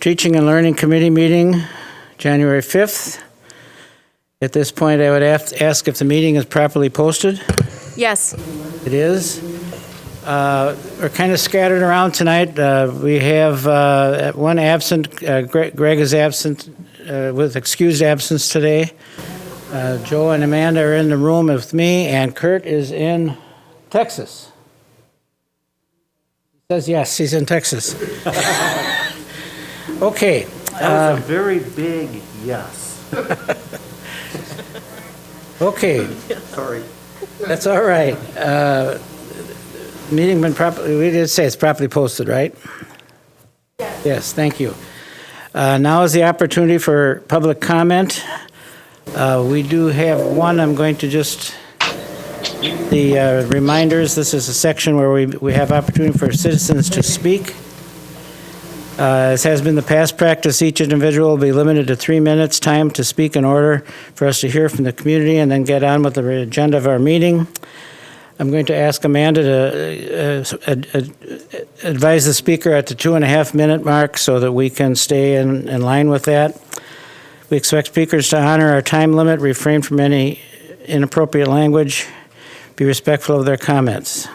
Teaching and Learning Committee meeting, January 5th. At this point, I would have to ask if the meeting is properly posted. Yes. It is. We're kind of scattered around tonight. We have one absent. Greg is absent with excused absence today. Joe and Amanda are in the room with me, and Kurt is in Texas. He says yes, he's in Texas. Okay. That was a very big yes. Okay. Sorry. That's all right. Meeting been properly, we did say it's properly posted, right? Yes. Yes, thank you. Now is the opportunity for public comment. We do have one. I'm going to just, the reminders, this is a section where we have opportunity for citizens to speak. As has been the past practice, each individual will be limited to 3 minutes time to speak in order for us to hear from the community and then get on with the agenda of our meeting. I'm going to ask Amanda to advise the speaker at the 2.5 minute mark so that we can stay in line with that. We expect speakers to honor our time limit, refrain from any inappropriate language, be respectful of their comments.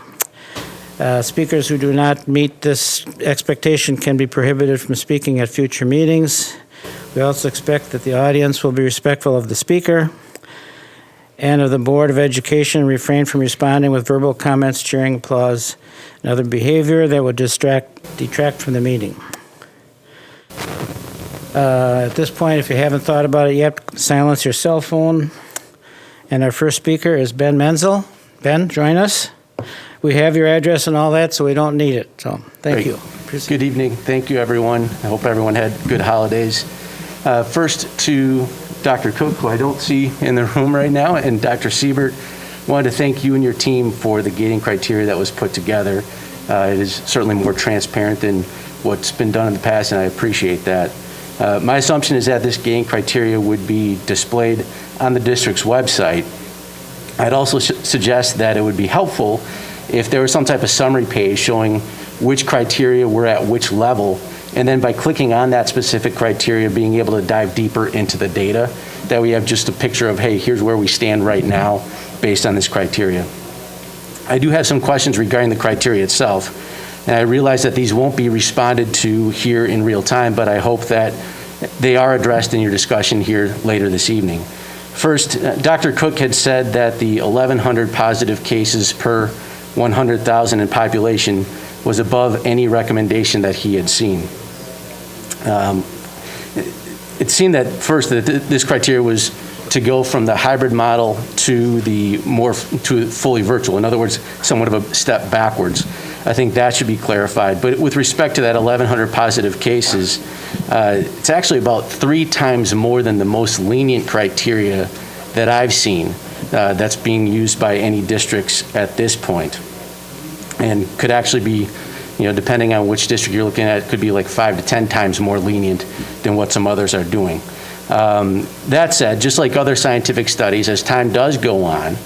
Speakers who do not meet this expectation can be prohibited from speaking at future meetings. We also expect that the audience will be respectful of the speaker and of the Board of Education, refrain from responding with verbal comments, cheering, applause, and other behavior that would detract from the meeting. At this point, if you haven't thought about it yet, silence your cell phone. And our first speaker is Ben Menzel. Ben, join us. We have your address and all that, so we don't need it. So thank you. Good evening. Thank you, everyone. I hope everyone had good holidays. First to Dr. Cook, who I don't see in the room right now, and Dr. Siebert, wanted to thank you and your team for the gating criteria that was put together. It is certainly more transparent than what's been done in the past, and I appreciate that. My assumption is that this gating criteria would be displayed on the district's website. I'd also suggest that it would be helpful if there was some type of summary page showing which criteria were at which level, and then by clicking on that specific criteria, being able to dive deeper into the data, that we have just a picture of, hey, here's where we stand right now based on this criteria. I do have some questions regarding the criteria itself, and I realize that these won't be responded to here in real time, but I hope that they are addressed in your discussion here later this evening. First, Dr. Cook had said that the 1,100 positive cases per 100,000 in population was above any recommendation that he had seen. It seemed that first that this criteria was to go from the hybrid model to fully virtual. In other words, somewhat of a step backwards. I think that should be clarified. But with respect to that 1,100 positive cases, it's actually about 3 times more than the most lenient criteria that I've seen that's being used by any districts at this point, and could actually be, depending on which district you're looking at, could be like 5 to 10 times more lenient than what some others are doing. That said, just like other scientific studies, as time does go on,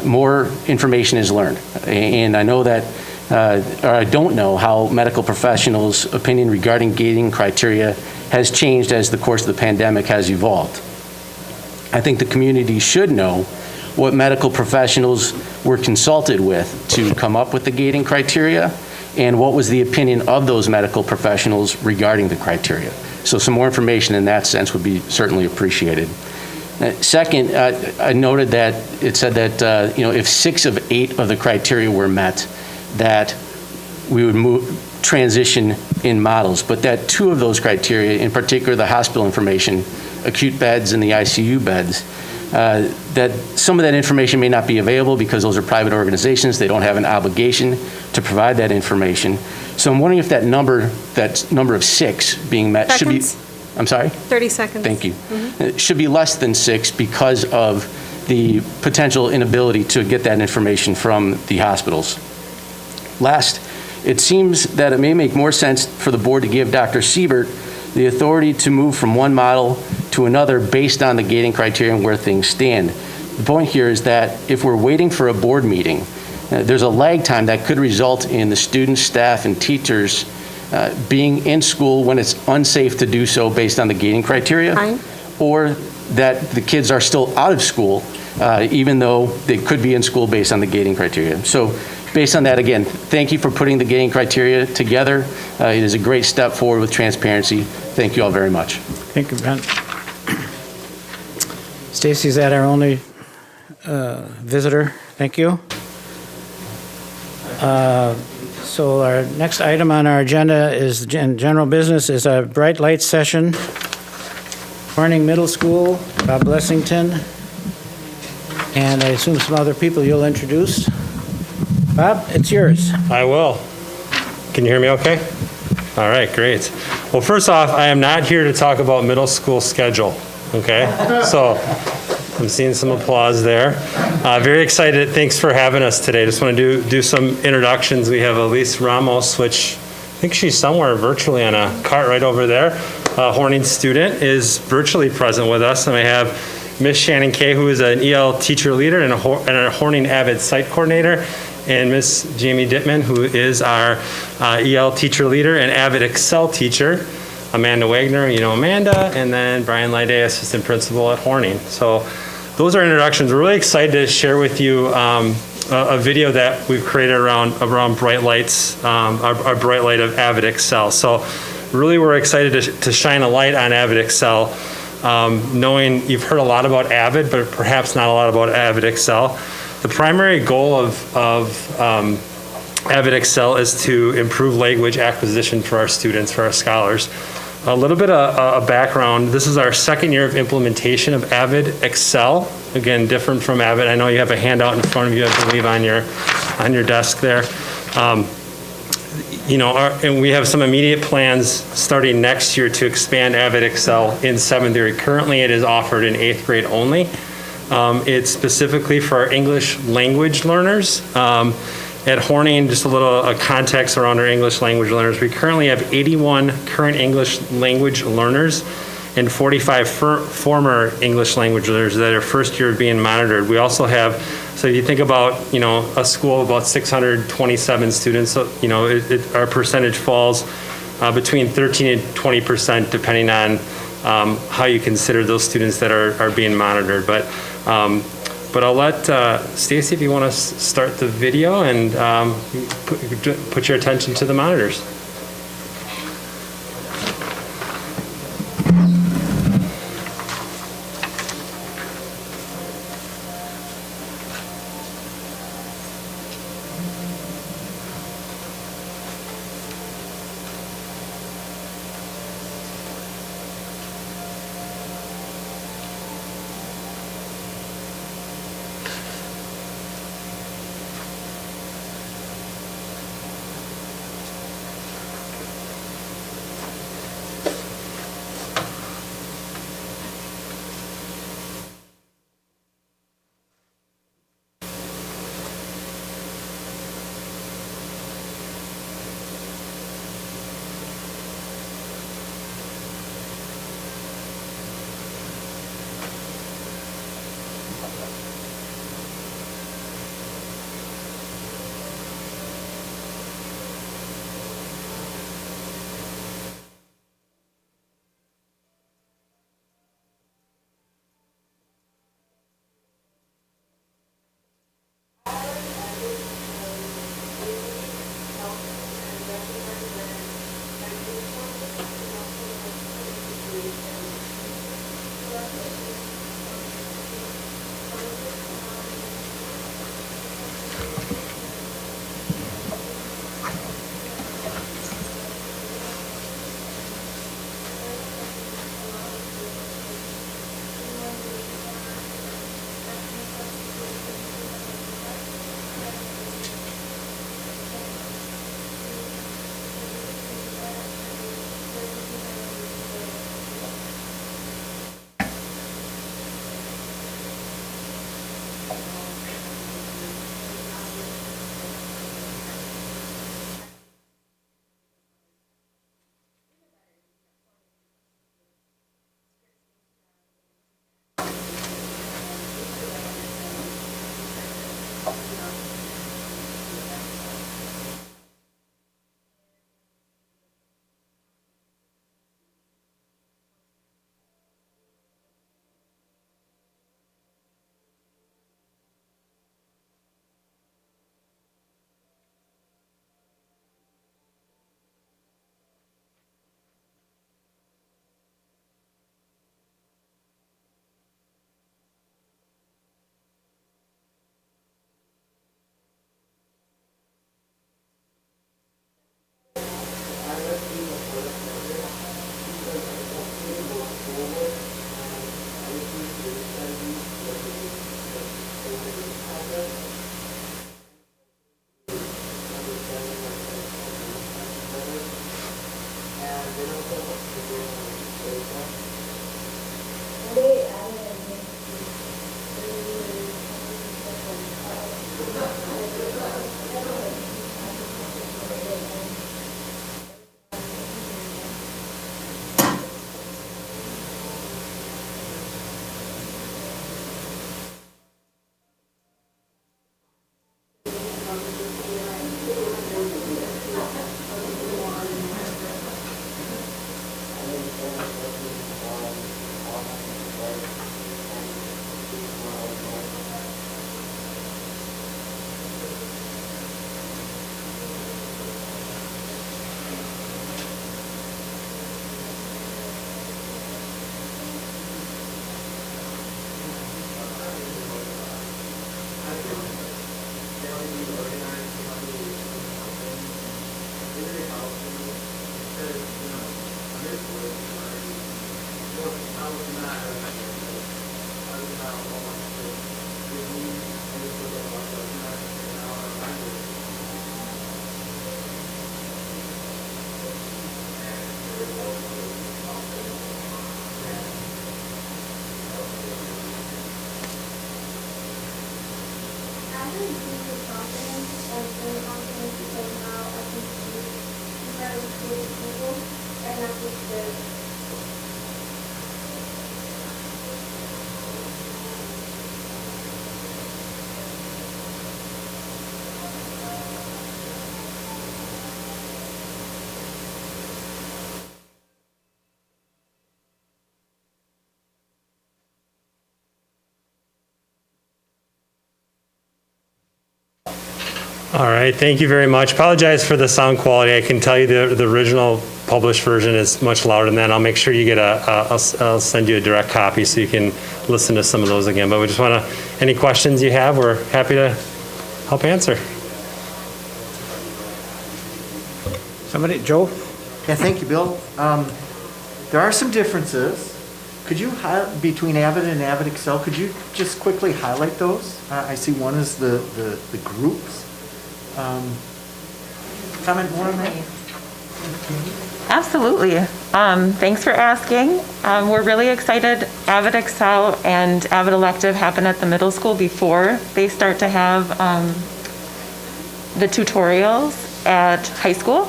more information is learned. And I know that, or I don't know how medical professionals' opinion regarding gating criteria has changed as the course of the pandemic has evolved. I think the community should know what medical professionals were consulted with to come up with the gating criteria, and what was the opinion of those medical professionals regarding the criteria. So some more information in that sense would be certainly appreciated. Second, I noted that it said that if 6 of 8 of the criteria were met, that we would transition in models, but that 2 of those criteria, in particular the hospital information, acute beds and the ICU beds, that some of that information may not be available because those are private organizations. They don't have an obligation to provide that information. So I'm wondering if that number of 6 being met should be, I'm sorry? 30 seconds. Thank you. It should be less than 6 because of the potential inability to get that information from the hospitals. Last, it seems that it may make more sense for the board to give Dr. Siebert the authority to move from one model to another based on the gating criteria and where things stand. The point here is that if we're waiting for a board meeting, there's a lag time that could result in the students, staff, and teachers being in school when it's unsafe to do so based on the gating criteria, Fine. or that the kids are still out of school, even though they could be in school based on the gating criteria. So based on that, again, thank you for putting the gating criteria together. It is a great step forward with transparency. Thank you all very much. Thank you, Ben. Stacy, is that our only visitor? Thank you. So our next item on our agenda is general business is a bright lights session. Corning Middle School, Bob Blessington, and I assume some other people you'll introduce. Bob, it's yours. I will. Can you hear me okay? All right, great. Well, first off, I am not here to talk about middle school schedule, okay? So I'm seeing some applause there. Very excited. Thanks for having us today. Just want to do some introductions. We have Elise Ramos, which I think she's somewhere virtually on a cart right over there. A Horning student is virtually present with us. And we have Miss Shannon Kay, who is an EL teacher leader and a Horning AVID site coordinator, and Miss Jamie Dittman, who is our EL teacher leader and Avidxl teacher. Amanda Wagner, you know Amanda, and then Brian Lyday, assistant principal at Horning. So those are introductions. We're really excited to share with you a video that we've created around bright lights, our bright light of Avidxl. So really we're excited to shine a light on Avidxl, knowing you've heard a lot about AVID, but perhaps not a lot about Avidxl. The primary goal of Avidxl is to improve language acquisition for our students, for our scholars. A little bit of background. This is our second year of implementation of Avidxl. Again, different from AVID. I know you have a handout in front of you, I believe, on your desk there. And we have some immediate plans starting next year to expand Avidxl in 7th grade. Currently, it is offered in 8th grade only. It's specifically for our English language learners. At Horning, just a little context around our English language learners. We currently have 81 current English language learners and 45 former English language learners that are first year being monitored. We also have, so you think about, a school of about 627 students, so, our percentage falls between 13 and 20% depending on how you consider those students that are being monitored. But I'll let Stacy, if you want to start the video and put your attention to the monitors. All right, thank you very much. Apologize for the sound quality. I can tell you the original published version is much louder than that. I'll make sure you get I'll send you a direct copy so you can listen to some of those again. But we just want to, any questions you have, we're happy to help answer. Somebody, Joe? Yeah, thank you, Bill. There are some differences. Could you, between AVID and Avidxl, could you just quickly highlight those? I see one is the groups. Comment more on that? Absolutely. Thanks for asking. We're really excited. Avidxl and AVID elective happen at the middle school before they start to have the tutorials at high school.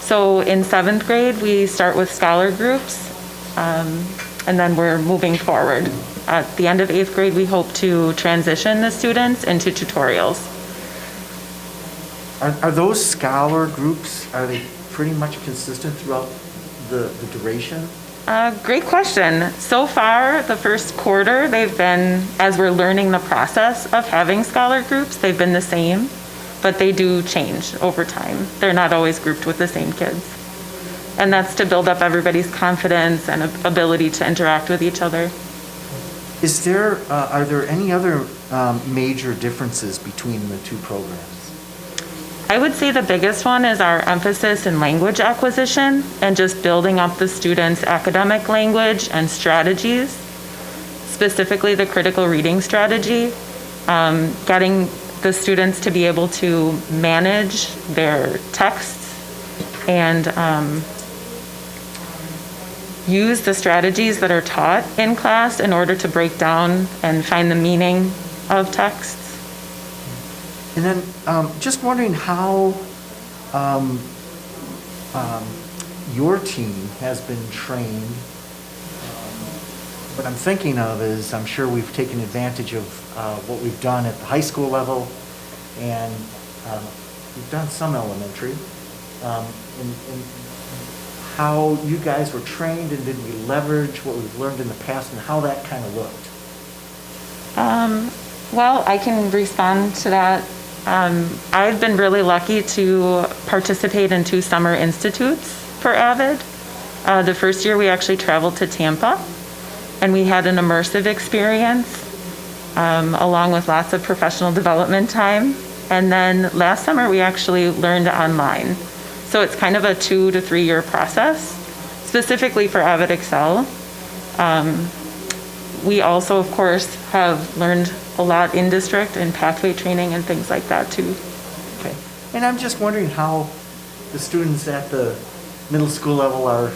So in 7th grade, we start with scholar groups, and then we're moving forward. At the end of 8th grade, we hope to transition the students into tutorials. Are those scholar groups, are they pretty much consistent throughout the duration? Great question. So far, the first quarter, they've been, as we're learning the process of having scholar groups, they've been the same, but they do change over time. They're not always grouped with the same kids. And that's to build up everybody's confidence and ability to interact with each other. Is there, are there any other major differences between the two programs? I would say the biggest one is our emphasis in language acquisition and just building up the students' academic language and strategies, specifically the critical reading strategy, getting the students to be able to manage their texts and use the strategies that are taught in class in order to break down and find the meaning of texts. And then just wondering how your team has been trained. What I'm thinking of is I'm sure we've taken advantage of what we've done at the high school level, and we've done some elementary. And how you guys were trained, and did we leverage what we've learned in the past, and how that kind of looked? Well, I can respond to that. I've been really lucky to participate in 2 summer institutes for AVID. The first year we actually traveled to Tampa, and we had an immersive experience along with lots of professional development time. And then last summer we actually learned online. So it's kind of a 2 to 3 year process, specifically for Avidxl. We also, of course, have learned a lot in district and pathway training and things like that too. Okay. And I'm just wondering how the students at the middle school level are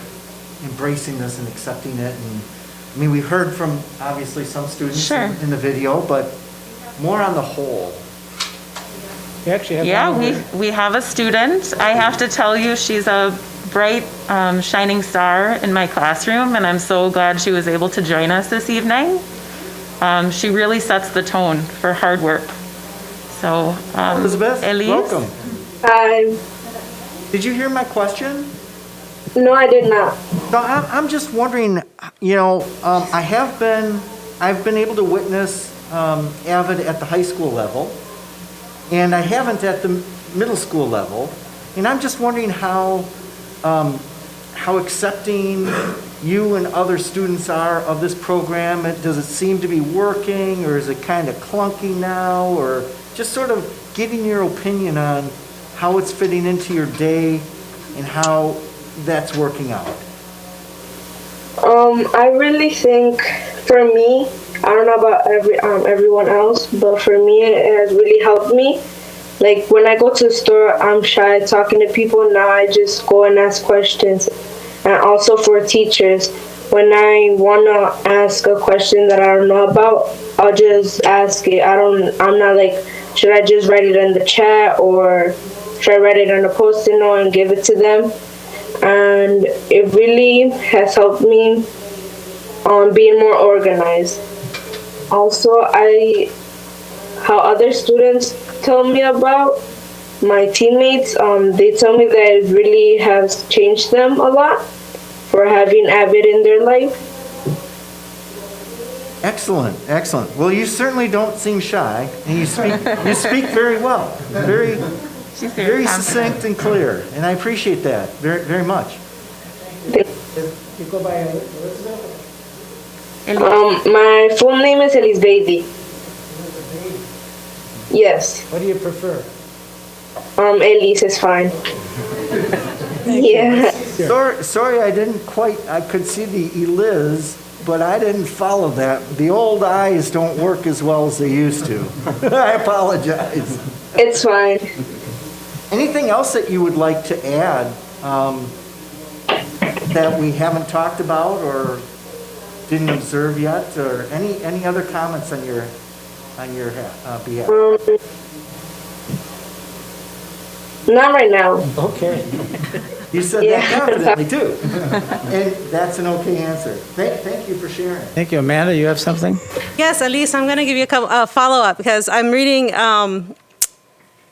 embracing this and accepting it. And I mean, we've heard from obviously some students Sure. in the video, but more on the whole. You actually have Yeah, one here. we have a student. I have to tell you, she's a bright, shining star in my classroom, and I'm so glad she was able to join us this evening. She really sets the tone for hard work. So, Elizabeth, Elise? Hi. Did you hear my question? No, I did not. No, I'm just wondering, I've been able to witness AVID at the high school level, and I haven't at the middle school level. And I'm just wondering how accepting you and other students are of this program. Does it seem to be working, or is it kind of clunky now? Or just sort of getting your opinion on how it's fitting into your day and how that's working out. I really think, for me, I don't know about everyone else, but for me, it has really helped me. Like, when I go to the store, I'm shy talking to people. Now I just go and ask questions. And also for teachers, when I want to ask a question that I don't know about, I'll just ask it. I'm not like, should I just write it in the chat, or should I write it on a Post-it note and give it to them? And it really has helped me on being more organized. Also, how other students tell me about my teammates, they tell me that it really has changed them a lot for having AVID in their life. Excellent, excellent. Well, you certainly don't seem shy, and you speak very well, very succinct and clear, and I appreciate that very, very much. You go by Elizabeth? My full name is AVID. Yes. What do you prefer? Elise is fine. Yeah. Sorry, I could see the Eliz, but I didn't follow that. The old eyes don't work as well as they used to. I apologize. It's fine. Anything else that you would like to add that we haven't talked about or didn't observe yet, or any other comments on your behalf? Not right now. Okay. You said that confidently too, and that's an okay answer. Thank you for sharing. Thank you. Amanda, you have something? Yes, Elise, I'm going to give you a follow-up, because I'm reading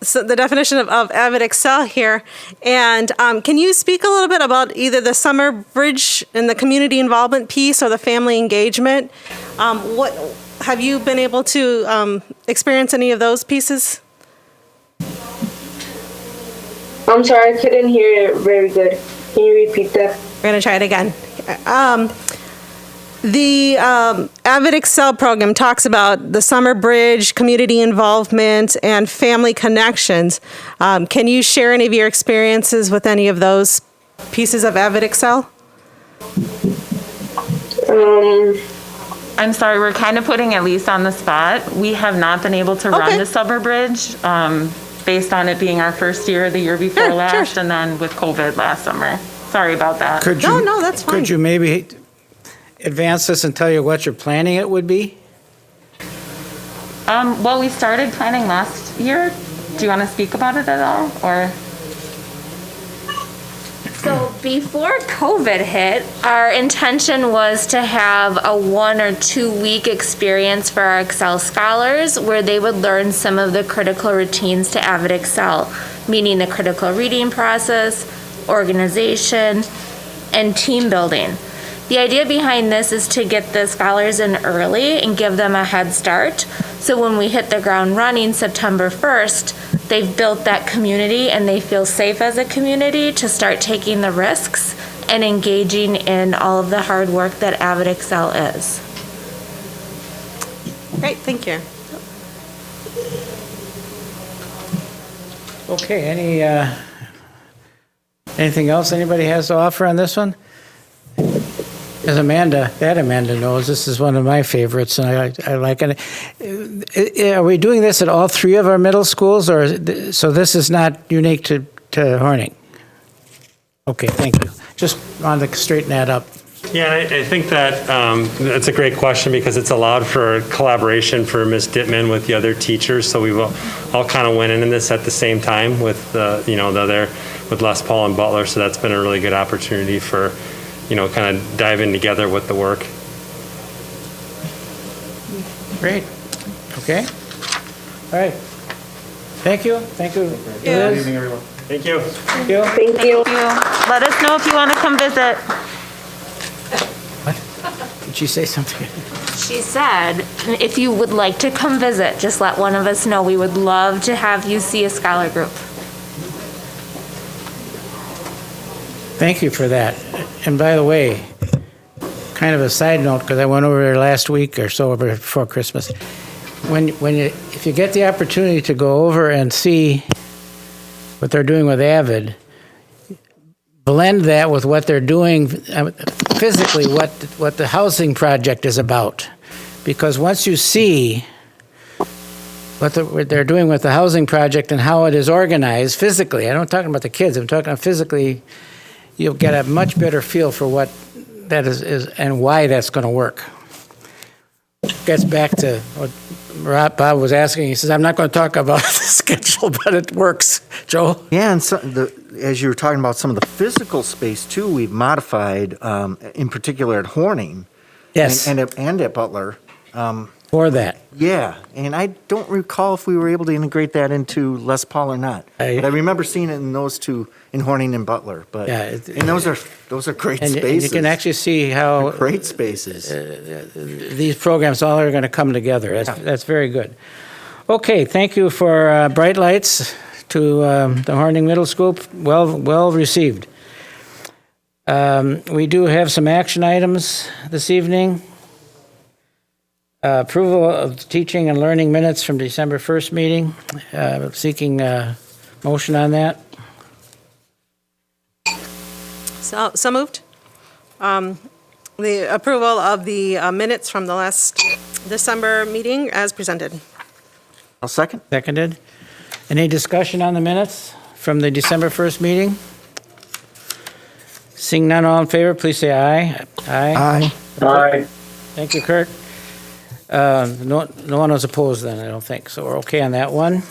the definition of Avidxl here. And can you speak a little bit about either the summer bridge and the community involvement piece, or the family engagement? What have you been able to experience any of those pieces? I'm sorry, I couldn't hear it very good. Can you repeat that? We're going to try it again. The Avidxl program talks about the summer bridge, community involvement, and family connections. Can you share any of your experiences with any of those pieces of Avidxl? I'm sorry, we're kind of putting Elise on the spot. We have not been able to run the summer bridge based on it being our first year, the year before last, and then with COVID last summer. Sorry about that. No, that's fine. Could you maybe advance this and tell you what you're planning it would be? Well, we started planning last year. Do you want to speak about it at all, or? So before COVID hit, our intention was to have a 1 or 2 week experience for our Excel scholars where they would learn some of the critical routines to Avidxl, meaning the critical reading process, organization, and team building. The idea behind this is to get the scholars in early and give them a head start. So when we hit the ground running September 1st, they've built that community and they feel safe as a community to start taking the risks and engaging in all of the hard work that Avidxl is. Great, thank you. Okay, anything else anybody has to offer on this one? As Amanda knows, this is one of my favorites, and I like it. Are we doing this at all 3 of our middle schools, or so this is not unique to Horning? Okay, thank you. Just wanted to straighten that up. Yeah, I think that it's a great question, because it's allowed for collaboration for Ms. Dittman with the other teachers. So we've all kind of went into this at the same time with the other, with Les Paul and Butler. So that's been a really good opportunity for kind of diving together with the work. Great. Okay. All right. Thank you. Thank you. Good evening, everyone. Thank you. Thank you. Thank you. Let us know if you want to come visit. Did she say something? She said, if you would like to come visit, just let one of us know. We would love to have you see a scholar group. Thank you for that. And by the way, kind of a side note, because I went over there last week or so over before Christmas. If you get the opportunity to go over and see what they're doing with AVID, blend that with what they're doing physically, what the housing project is about. Because once you see what they're doing with the housing project and how it is organized physically, I'm not talking about the kids, I'm talking physically, you'll get a much better feel for what that is and why that's going to work. Gets back to what Bob was asking. He says, I'm not going to talk about the schedule, but it works. Joe? Yeah, and as you were talking about some of the physical space too, we've modified, in particular at Horning. Yes. And at Butler. For that. Yeah, and I don't recall if we were able to integrate that into Les Paul or not. But I remember seeing it in those two, in Horning and Butler. But Yeah, and those are great And spaces. you can actually see how Great spaces. these programs all are going to come together. That's very good. Okay, thank you for bright lights to the Horning Middle School. Well received. We do have some action items this evening. Approval of the teaching and learning minutes from December 1st meeting. Seeking motion on that. So moved. The approval of the minutes from the last December meeting as presented. I'll second. Seconded. Any discussion on the minutes from the December 1st meeting? Seeing none, all in favor, please say aye. Aye. Aye. Thank you, Kurt. No one was opposed then, I don't think, so we're okay on that one.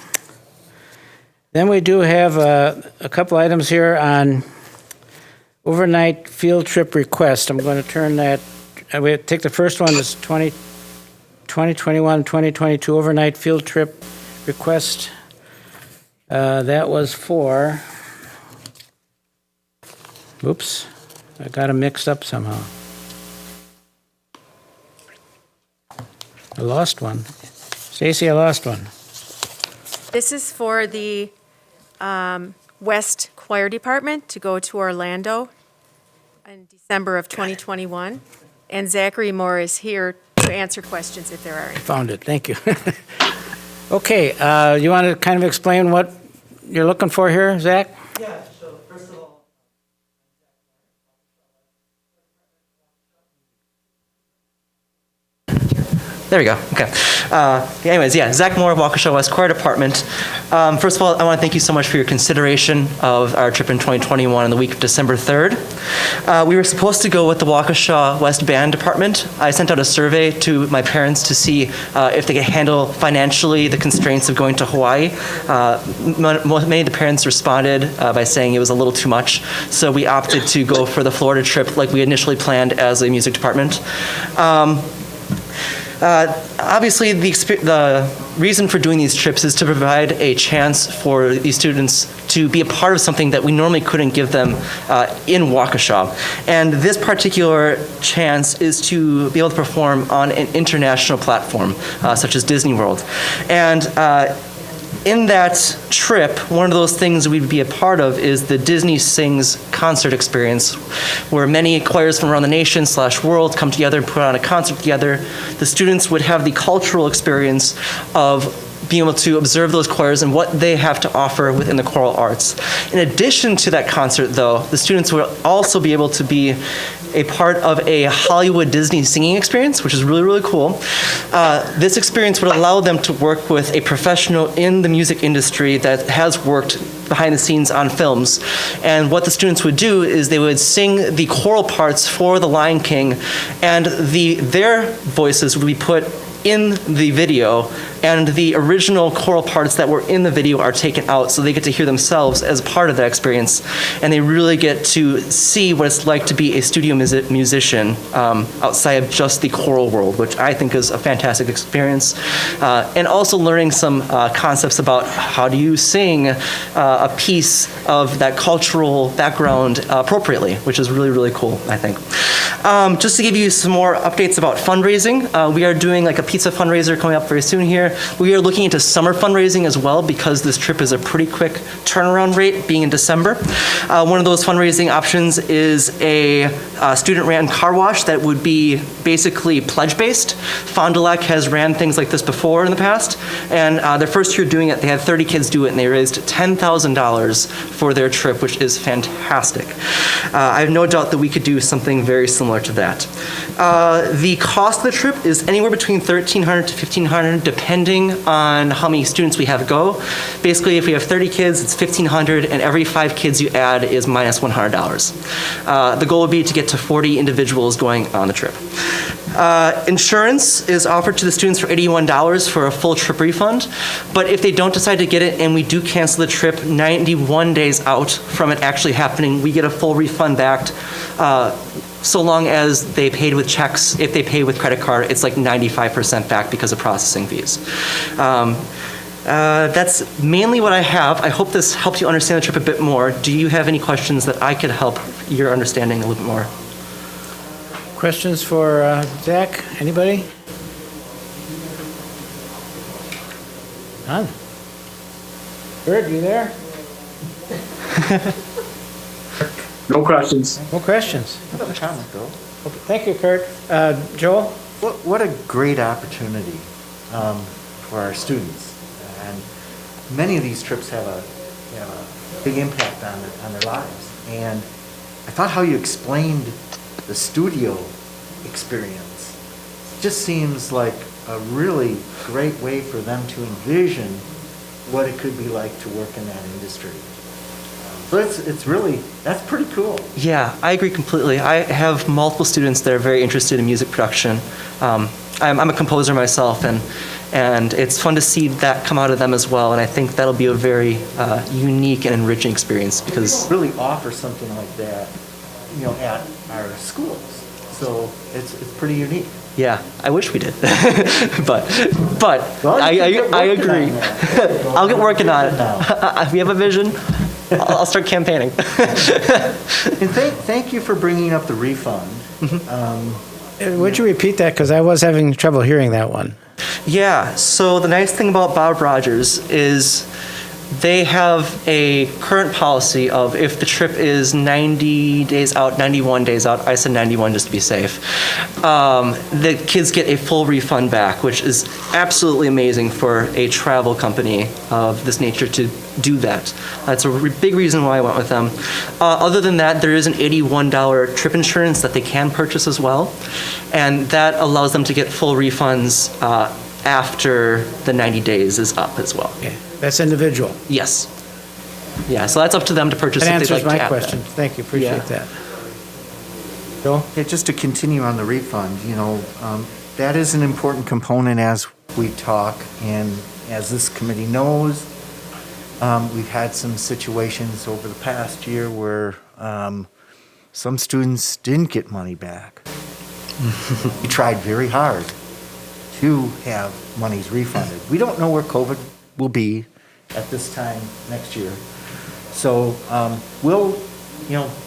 Then we do have a couple items here on overnight field trip request. I'm going to turn that, we take the first one, is 2021, 2022 overnight field trip request. That was for, oops, I got them mixed up somehow. I lost one. Stacy, I lost one. This is for the West Choir Department to go to Orlando in December of 2021. And Zachary Moore is here to answer questions if there are any. Found it, thank you. Okay, you want to kind of explain what you're looking for here, Zach? Yeah, so first of all, there we go. Okay. Anyways, yeah, Zach Moore, Waukesha West Choir Department. First of all, I want to thank you so much for your consideration of our trip in 2021 on the week of December 3rd. We were supposed to go with the Waukesha West Band Department. I sent out a survey to my parents to see if they could handle financially the constraints of going to Hawaii. Many of the parents responded by saying it was a little too much, so we opted to go for the Florida trip like we initially planned as a music department. Obviously, the reason for doing these trips is to provide a chance for these students to be a part of something that we normally couldn't give them in Waukesha. And this particular chance is to be able to perform on an international platform, such as Disney World. And in that trip, one of those things we'd be a part of is the Disney Sings concert experience, where many choirs from around the nation / world come together and put on a concert together. The students would have the cultural experience of being able to observe those choirs and what they have to offer within the choral arts. In addition to that concert, though, the students would also be able to be a part of a Hollywood Disney singing experience, which is really, really cool. This experience would allow them to work with a professional in the music industry that has worked behind the scenes on films. And what the students would do is they would sing the choral parts for The Lion King, and their voices would be put in the video, and the original choral parts that were in the video are taken out, so they get to hear themselves as part of that experience, and they really get to see what it's like to be a studio musician outside of just the choral world, which I think is a fantastic experience. And also learning some concepts about how do you sing a piece of that cultural background appropriately, which is really, really cool, I think. Just to give you some more updates about fundraising, we are doing like a pizza fundraiser coming up very soon here. We are looking into summer fundraising as well, because this trip is a pretty quick turnaround rate, being in December. One of those fundraising options is a student-ran car wash that would be basically pledge-based. Fond du Lac has ran things like this before in the past, and their first year doing it, they had 30 kids do it, and they raised $10,000 for their trip, which is fantastic. I have no doubt that we could do something very similar to that. The cost of the trip is anywhere between $1,300 to $1,500, depending on how many students we have go. Basically, if we have 30 kids, it's $1,500, and every 5 kids you add is minus $100. The goal would be to get to 40 individuals going on the trip. Insurance is offered to the students for $81 for a full trip refund, but if they don't decide to get it and we do cancel the trip 91 days out from it actually happening, we get a full refund back, so long as they paid with checks. If they pay with credit card, it's like 95% back because of processing fees. That's mainly what I have. I hope this helps you understand the trip a bit more. Do you have any questions that I could help your understanding a little bit more? Questions for Zach? Anybody? None. Kurt, you there? No questions. No questions. I have a comment, though. Okay, thank you, Kurt. Joel? What a great opportunity for our students. And many of these trips have a big impact on their lives. And I thought how you explained the studio experience just seems like a really great way for them to envision what it could be like to work in that industry. So it's really, that's pretty cool. Yeah, I agree completely. I have multiple students that are very interested in music production. I'm a composer myself, and it's fun to see that come out of them as well, and I think that'll be a very unique and enriching experience, because Really offer something like that, at our schools. So it's pretty unique. yeah, I wish we did. but Well, I agree. I'll get working on it. Now. We have a vision. I'll start campaigning. And thank you for bringing up the refund. Would you repeat that? Because I was having trouble hearing that one. Yeah, so the nice thing about Bob Rogers is they have a current policy of if the trip is 90 days out, 91 days out, I said 91 just to be safe, the kids get a full refund back, which is absolutely amazing for a travel company of this nature to do that. That's a big reason why I went with them. Other than that, there is an $81 trip insurance that they can purchase as well, and that allows them to get full refunds after the 90 days is up as well. Okay. That's individual. Yes. Yeah, so that's up to them to purchase That if they'd answers like to my add question. that. Thank you, appreciate Yeah. that. Joel? Yeah, just to continue on the refund, that is an important component as we talk, and as this committee knows, we've had some situations over the past year where some students didn't get money back. We tried very hard to have monies refunded. We don't know where COVID will be at this time next year. So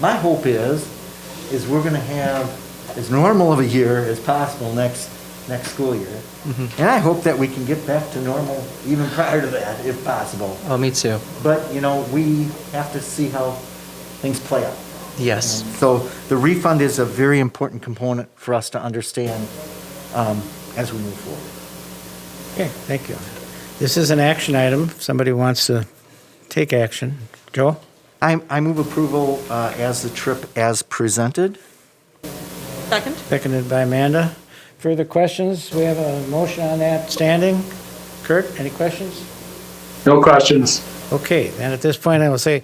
my hope is we're going to have as normal of a year as possible next school year. Mm-hmm. And I hope that we can get back to normal even prior to that, if possible. Oh, me too. But, we have to see how things play out. Yes. And so the refund is a very important component for us to understand as we move forward. Okay, thank you. This is an action item. If somebody wants to take action. Joel? I move approval as the trip as presented. Second? Seconded by Amanda. Further questions? We have a motion on that standing. Kurt, any questions? No questions. Okay, then at this point I will say,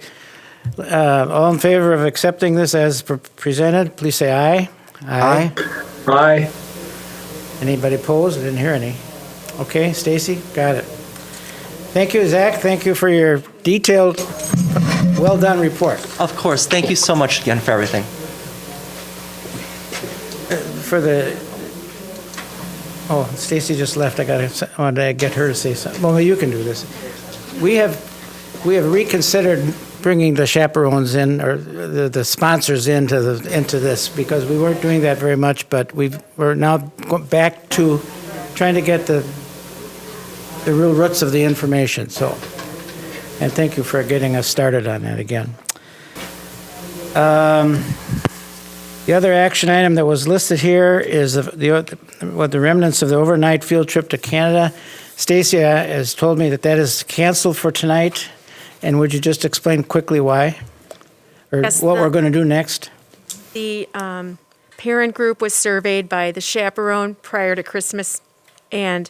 all in favor of accepting this as presented, please say aye. Aye. Aye. Anybody opposed? I didn't hear any. Okay, Stacy, got it. Thank you, Zach. Thank you for your detailed, well-done report. Of course. Thank you so much again for everything. Stacy just left. I wanted to get her to say something. Well, you can do this. We have reconsidered bringing the chaperones in, or the sponsors into this, because we weren't doing that very much, but we're now going back to trying to get the real roots of the information. So, and thank you for getting us started on that again. The other action item that was listed here is the remnants of the overnight field trip to Canada. Stacy has told me that is canceled for tonight. And would you just explain quickly why? Or Yes, what we're going to do next? The parent group was surveyed by the chaperone prior to Christmas, and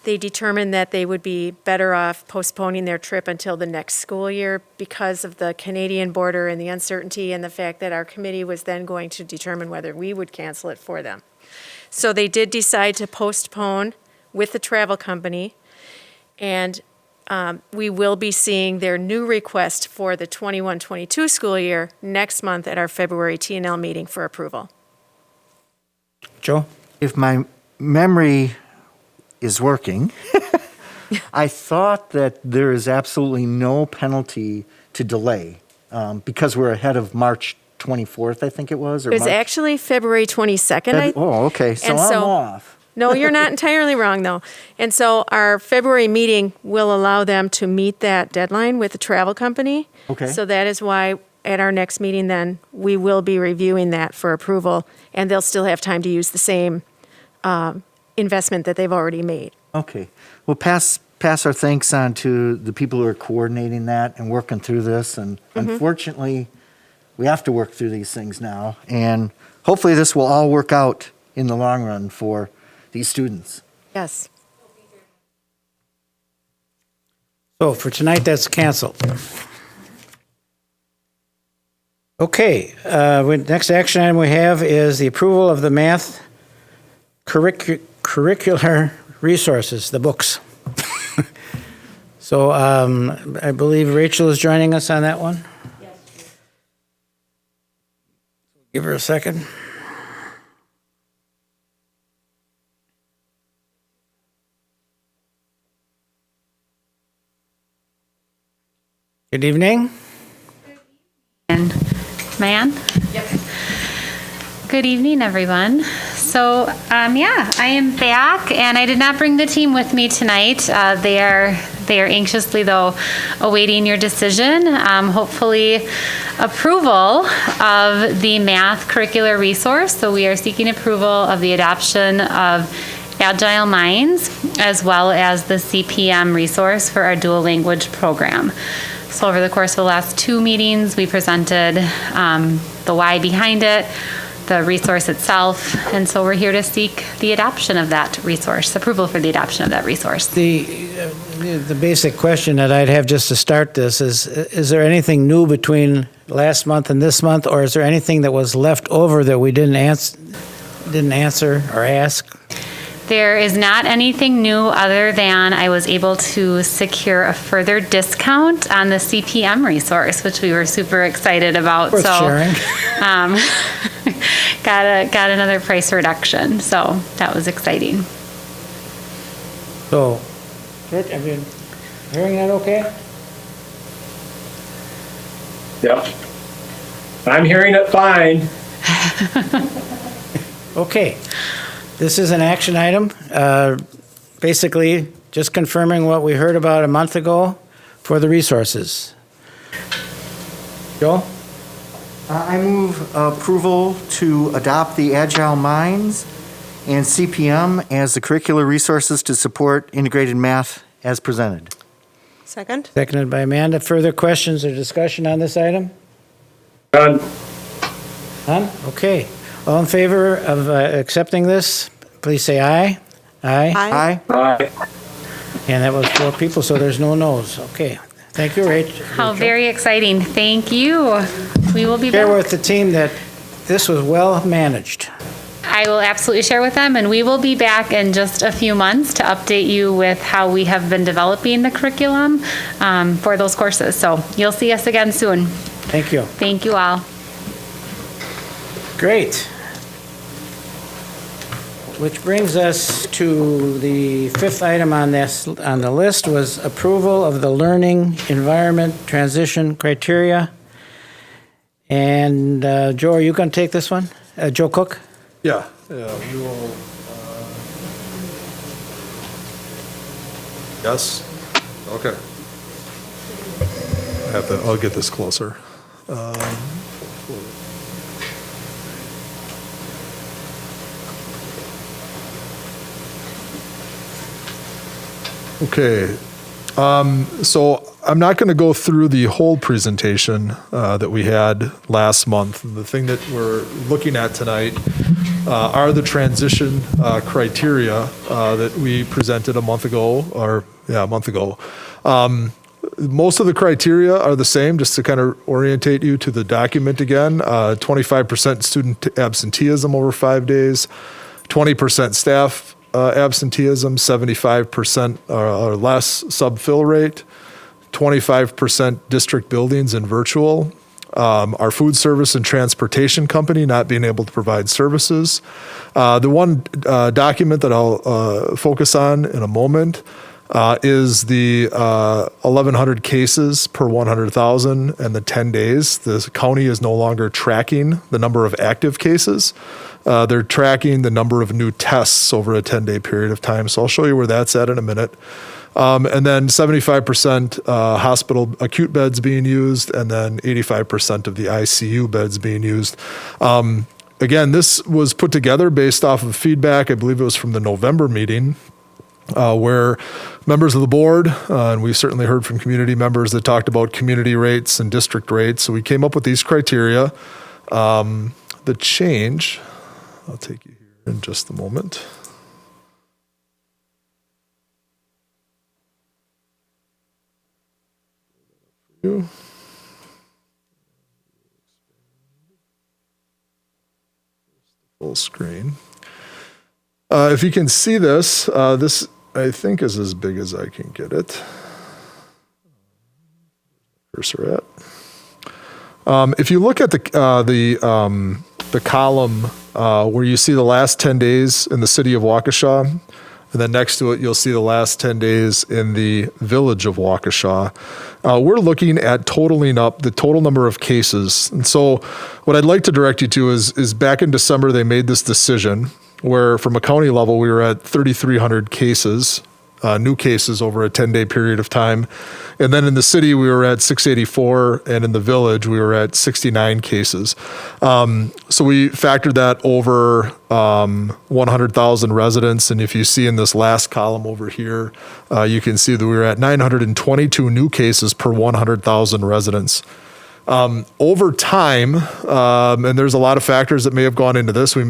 they determined that they would be better off postponing their trip until the next school year because of the Canadian border and the uncertainty and the fact that our committee was then going to determine whether we would cancel it for them. So they did decide to postpone with the travel company, and we will be seeing their new request for the 21-22 school year next month at our February T&L meeting for approval. Joe? If my memory is working, I thought that there is absolutely no penalty to delay because we're ahead of March 24th, I think it was. Or It's March? actually February 22nd. Okay, so I'm off. No, you're not entirely wrong, though. And so our February meeting will allow them to meet that deadline with the travel company. Okay. So that is why at our next meeting then, we will be reviewing that for approval, and they'll still have time to use the same investment that they've already made. Okay. Well, pass our thanks on to the people who are coordinating that and working through this. And unfortunately, we have to work through these things now. And hopefully this will all work out in the long run for these students. Yes. So for tonight, that's canceled. Okay, next action item we have is the approval of the math curricular resources, the books. So I believe Rachel is joining us on that one. Yes. Give her a second. Good evening. Man? Yep. Good evening, everyone. So, I am back, and I did not bring the team with me tonight. They are anxiously, though, awaiting your decision. Hopefully, approval of the math curricular resource. So we are seeking approval of the adoption of Avidxl Minds, as well as the CPM resource for our dual language program. So over the course of the last 2 meetings, we presented the why behind it, the resource itself, and so we're here to seek the adoption of that resource, approval for the adoption of that resource. The basic question that I'd have just to start this is there anything new between last month and this month, or is there anything that was left over that we didn't answer or ask? There is not anything new other than I was able to secure a further discount on the CPM resource, which we were super excited about. Worth sharing. Got another price reduction, so that was exciting. So, Kurt, have you hearing that okay? Yep. I'm hearing it fine. Okay. This is an action item, basically just confirming what we heard about a month ago for the resources. Joe? I move approval to adopt the Avidxl Minds and CPM as the curricular resources to support integrated math as presented. Second? Seconded by Amanda. Further questions or discussion on this item? Done. None? Okay. All in favor of accepting this, please say aye. Aye. Aye. Aye. And that was 4 people, so there's no no's. Okay. Thank you, Rachel. How very exciting. Thank you. We will be Share back. with the team that this was well managed. I will absolutely share with them, and we will be back in just a few months to update you with how we have been developing the curriculum for those courses. So you'll see us again soon. Thank you. Thank you all. Great. Which brings us to the fifth item on the list was approval of the learning environment transition criteria. And Joe, are you going to take this one? Joe Cook? Yeah, we will. Yes? Okay. I'll get this closer. Okay. So I'm not going to go through the whole presentation that we had last month. The thing that we're looking at tonight are the transition criteria that we presented a month ago. Most of the criteria are the same, just to kind of orientate you to the document again. 25% student absenteeism over 5 days, 20% staff absenteeism, 75% or less subfill rate, 25% district buildings and virtual, our food service and transportation company not being able to provide services. The one document that I'll focus on in a moment is the 1,100 cases per 100,000 and the 10 days. The county is no longer tracking the number of active cases. They're tracking the number of new tests over a 10-day period of time. So I'll show you where that's at in a minute. And then 75% hospital acute beds being used, and then 85% of the ICU beds being used. Again, this was put together based off of feedback, I believe it was from the November meeting, where members of the board, and we certainly heard from community members that talked about community rates and district rates. So we came up with these criteria. The change, I'll take you here in just a moment. Full screen. If you can see this, this I think is as big as I can get it. Cursor at. If you look at the column where you see the last 10 days in the city of Waukesha, and then next to it you'll see the last 10 days in the village of Waukesha, we're looking at totaling up the total number of cases. And so what I'd like to direct you to is back in December they made this decision where from a county level we were at 3,300 cases, new cases over a 10-day period of time. And then in the city, we were at 684, and in the village, we were at 69 cases. So we factored that over 100,000 residents. And if you see in this last column over here, you can see that we were at 922 new cases per 100,000 residents. Over time, and there's a lot of factors that may have gone into this. We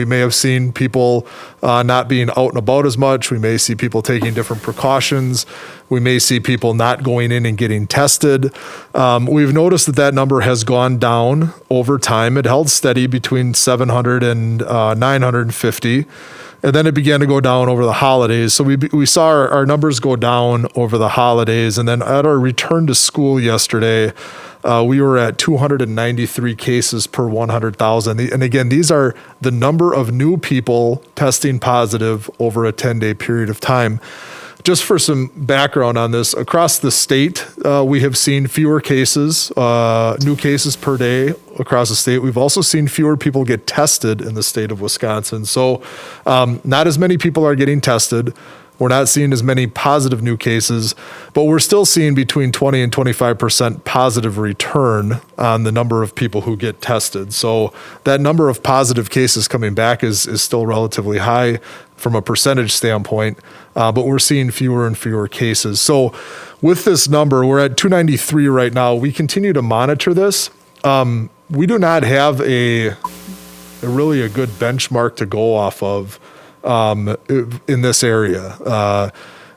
may have seen people not being out and about as much. We may see people taking different precautions. We may see people not going in and getting tested. We've noticed that number has gone down over time. It held steady between 700 and 950. And then it began to go down over the holidays. So we saw our numbers go down over the holidays. And then at our return to school yesterday, we were at 293 cases per 100,000. And again, these are the number of new people testing positive over a 10-day period of time. Just for some background on this, across the state, we have seen fewer cases, new cases per day across the state. We've also seen fewer people get tested in the state of Wisconsin. So not as many people are getting tested. We're not seeing as many positive new cases, but we're still seeing between 20 and 25% positive return on the number of people who get tested. So that number of positive cases coming back is still relatively high from a percentage standpoint, but we're seeing fewer and fewer cases. So with this number, we're at 293 right now. We continue to monitor this. We do not have a really good benchmark to go off of in this area.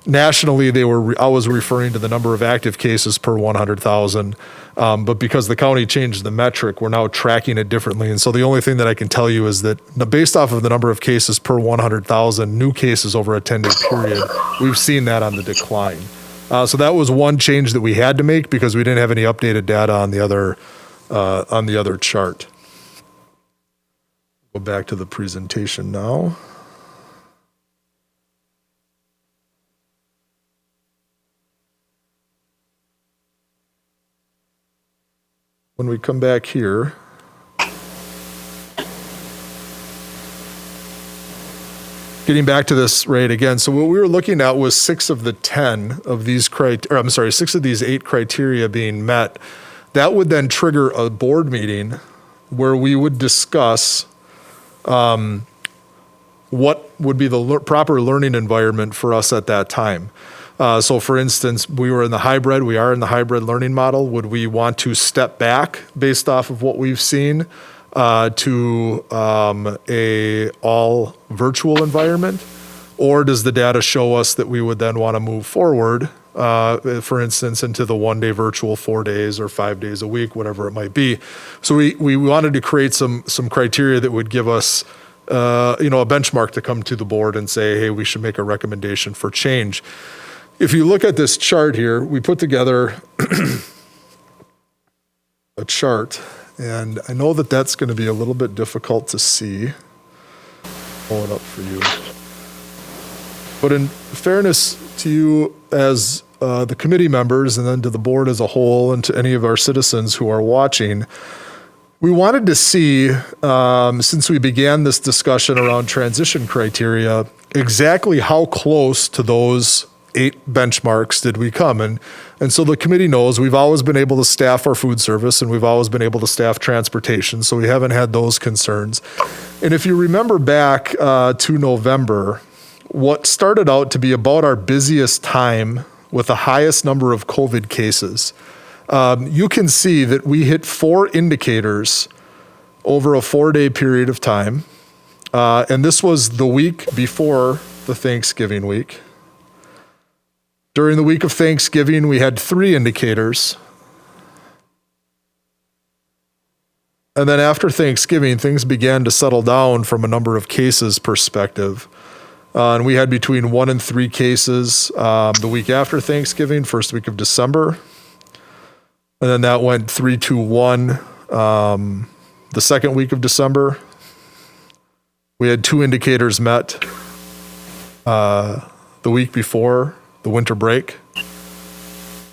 nationally, they were always referring to the number of active cases per 100,000. But because the county changed the metric, we're now tracking it differently. And so the only thing that I can tell you is that based off of the number of cases per 100,000, new cases over a 10-day period, we've seen that on the decline. So that was one change that we had to make because we didn't have any updated data on the other chart. Go back to the presentation now. When we come back here, getting back to this rate again, so what we were looking at was 6 of the 10 of these 6 of these 8 criteria being met. That would then trigger a board meeting where we would discuss what would be the proper learning environment for us at that time. So for instance, we are in the hybrid learning model. Would we want to step back based off of what we've seen to a all virtual environment? Or does the data show us that we would then want to move forward, for instance, into the 1-day virtual 4 days or 5 days a week, whatever it might be? So we wanted to create some criteria that would give us a benchmark to come to the board and say, hey, we should make a recommendation for change. If you look at this chart here, we put together a chart, and I know that that's going to be a little bit difficult to see. Pull it up for you. But in fairness to you as the committee members and then to the board as a whole and to any of our citizens who are watching, we wanted to see, since we began this discussion around transition criteria, exactly how close to those 8 benchmarks did we come. And so the committee knows we've always been able to staff our food service and we've always been able to staff transportation, so we haven't had those concerns. And if you remember back to November, what started out to be about our busiest time with the highest number of COVID cases, you can see that we hit 4 indicators over a 4-day period of time. And this was the week before the Thanksgiving week. During the week of Thanksgiving, we had 3 indicators. And then after Thanksgiving, things began to settle down from a number of cases perspective. And we had between 1 and 3 cases the week after Thanksgiving, first week of December. And then that went 3, 2, 1 the second week of December. We had 2 indicators met the week before the winter break.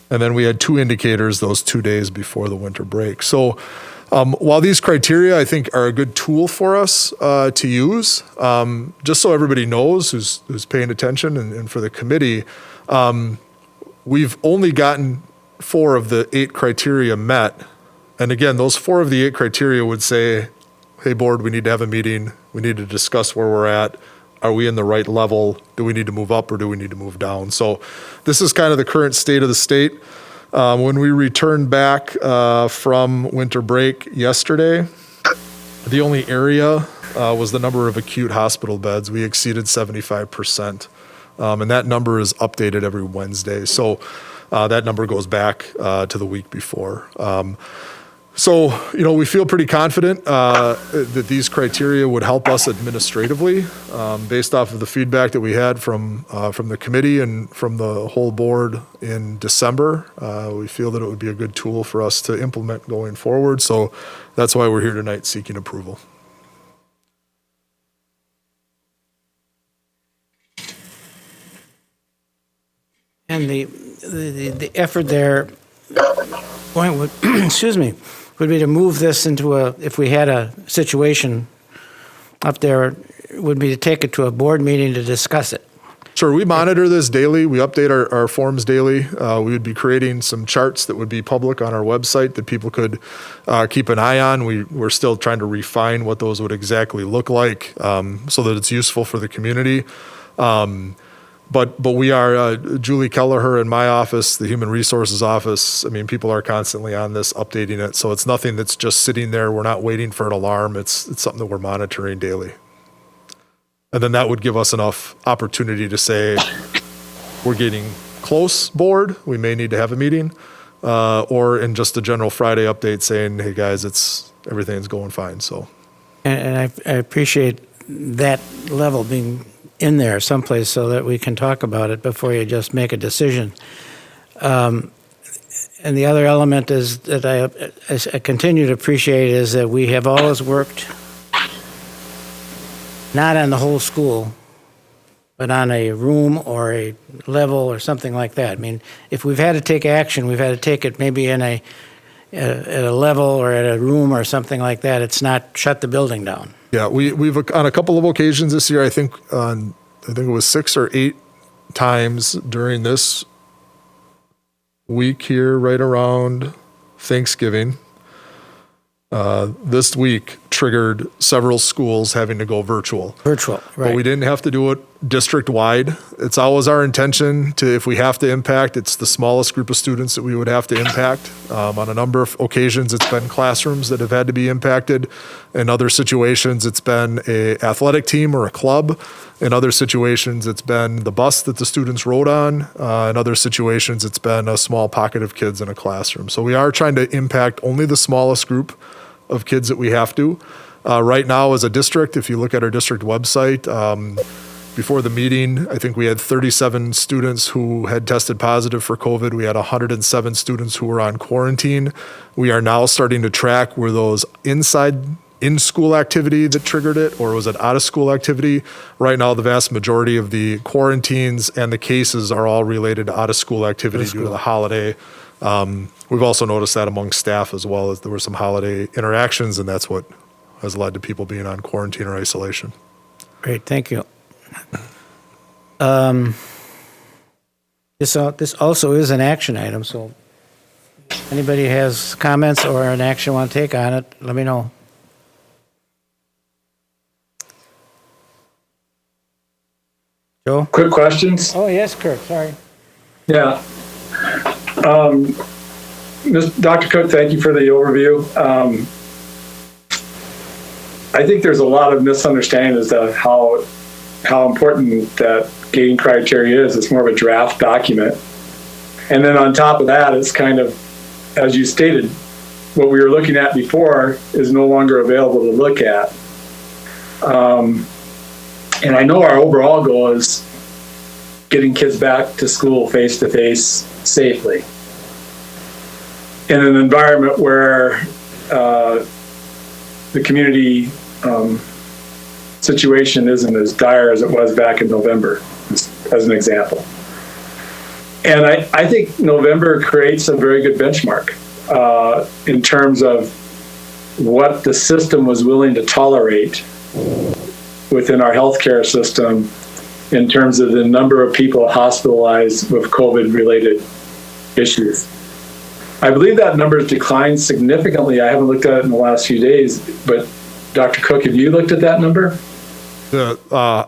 And then we had 2 indicators those 2 days before the winter break. So while these criteria, I think, are a good tool for us to use, just so everybody knows who's paying attention and for the committee, we've only gotten 4 of the 8 criteria met. And again, those 4 of the 8 criteria would say, hey, board, we need to have a meeting. We need to discuss where we're at. Are we in the right level? Do we need to move up or do we need to move down? So this is kind of the current state of the state. When we returned back from winter break yesterday, the only area was the number of acute hospital beds. We exceeded 75%. And that number is updated every Wednesday. So that number goes back to the week before. So, we feel pretty confident that these criteria would help us administratively, based off of the feedback that we had from the committee and from the whole board in December. We feel that it would be a good tool for us to implement going forward. So that's why we're here tonight seeking approval. And the effort there, would be to move this into if we had a situation up there, would be to take it to a board meeting to discuss it. Sure, we monitor this daily. We update our forms daily. We would be creating some charts that would be public on our website that people could keep an eye on. We're still trying to refine what those would exactly look like so that it's useful for the community. But we are, Julie Kelleher in my office, the Human Resources office, people are constantly on this, updating it. So it's nothing that's just sitting there. We're not waiting for an alarm. It's something that we're monitoring daily. And then that would give us enough opportunity to say, we're getting close board, we may need to have a meeting, or in just a general Friday update saying, hey guys, everything's going fine, so. And I appreciate that level being in there someplace so that we can talk about it before you just make a decision. And the other element is that I continue to appreciate is that we have always worked not on the whole school, but on a room or a level or something like that. I mean, if we've had to take action, we've had to take it maybe in at a level or at a room or something like that. It's not shut the building down. Yeah, we've on a couple of occasions this year, I think it was 6 or 8 times during this week here, right around Thanksgiving. This week triggered several schools having to go virtual. Virtual, right. But we didn't have to do it district-wide. It's always our intention to, if we have to impact, it's the smallest group of students that we would have to impact. On a number of occasions, it's been classrooms that have had to be impacted. In other situations, it's been an athletic team or a club. In other situations, it's been the bus that the students rode on. In other situations, it's been a small pocket of kids in a classroom. So we are trying to impact only the smallest group of kids that we have to. Right now, as a district, if you look at our district website, before the meeting, I think we had 37 students who had tested positive for COVID. We had 107 students who were on quarantine. We are now starting to track were those in-school activity that triggered it, or was it out-of-school activity? Right now, the vast majority of the quarantines and the cases are all related to out-of-school activity due to the holiday. We've also noticed that among staff as well, as there were some holiday interactions, and that's what has led to people being on quarantine or isolation. Great, thank you. This also is an action item, so if anybody has comments or an action want to take on it, let me know. Joe? Quick questions? Oh, yes, Kurt, sorry. Yeah. Dr. Cook, thank you for the overview. I think there's a lot of misunderstanding as to how important that gating criteria is. It's more of a draft document. And then on top of that, it's kind of, as you stated, what we were looking at before is no longer available to look at. And I know our overall goal is getting kids back to school face-to-face safely in an environment where the community situation isn't as dire as it was back in November, as an example. And I think November creates a very good benchmark in terms of what the system was willing to tolerate within our healthcare system in terms of the number of people hospitalized with COVID-related issues. I believe that number has declined significantly. I haven't looked at it in the last few days, but Dr. Cook, have you looked at that number? The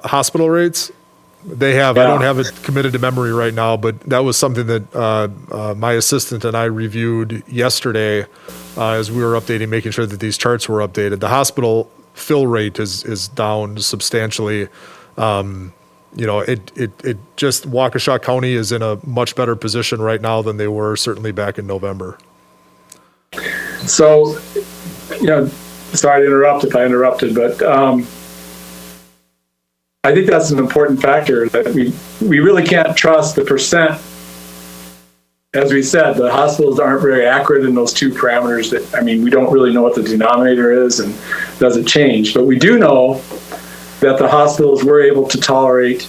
hospital rates, they have. Yeah. I don't have it committed to memory right now, but that was something that my assistant and I reviewed yesterday as we were updating, making sure that these charts were updated. The hospital fill rate is down substantially. It just Waukesha County is in a much better position right now than they were certainly back in November. So, sorry to interrupt if I interrupted, but I think that's an important factor that we really can't trust the percent. As we said, the hospitals aren't very accurate in those two parameters. We don't really know what the denominator is and does it change. But we do know that the hospitals were able to tolerate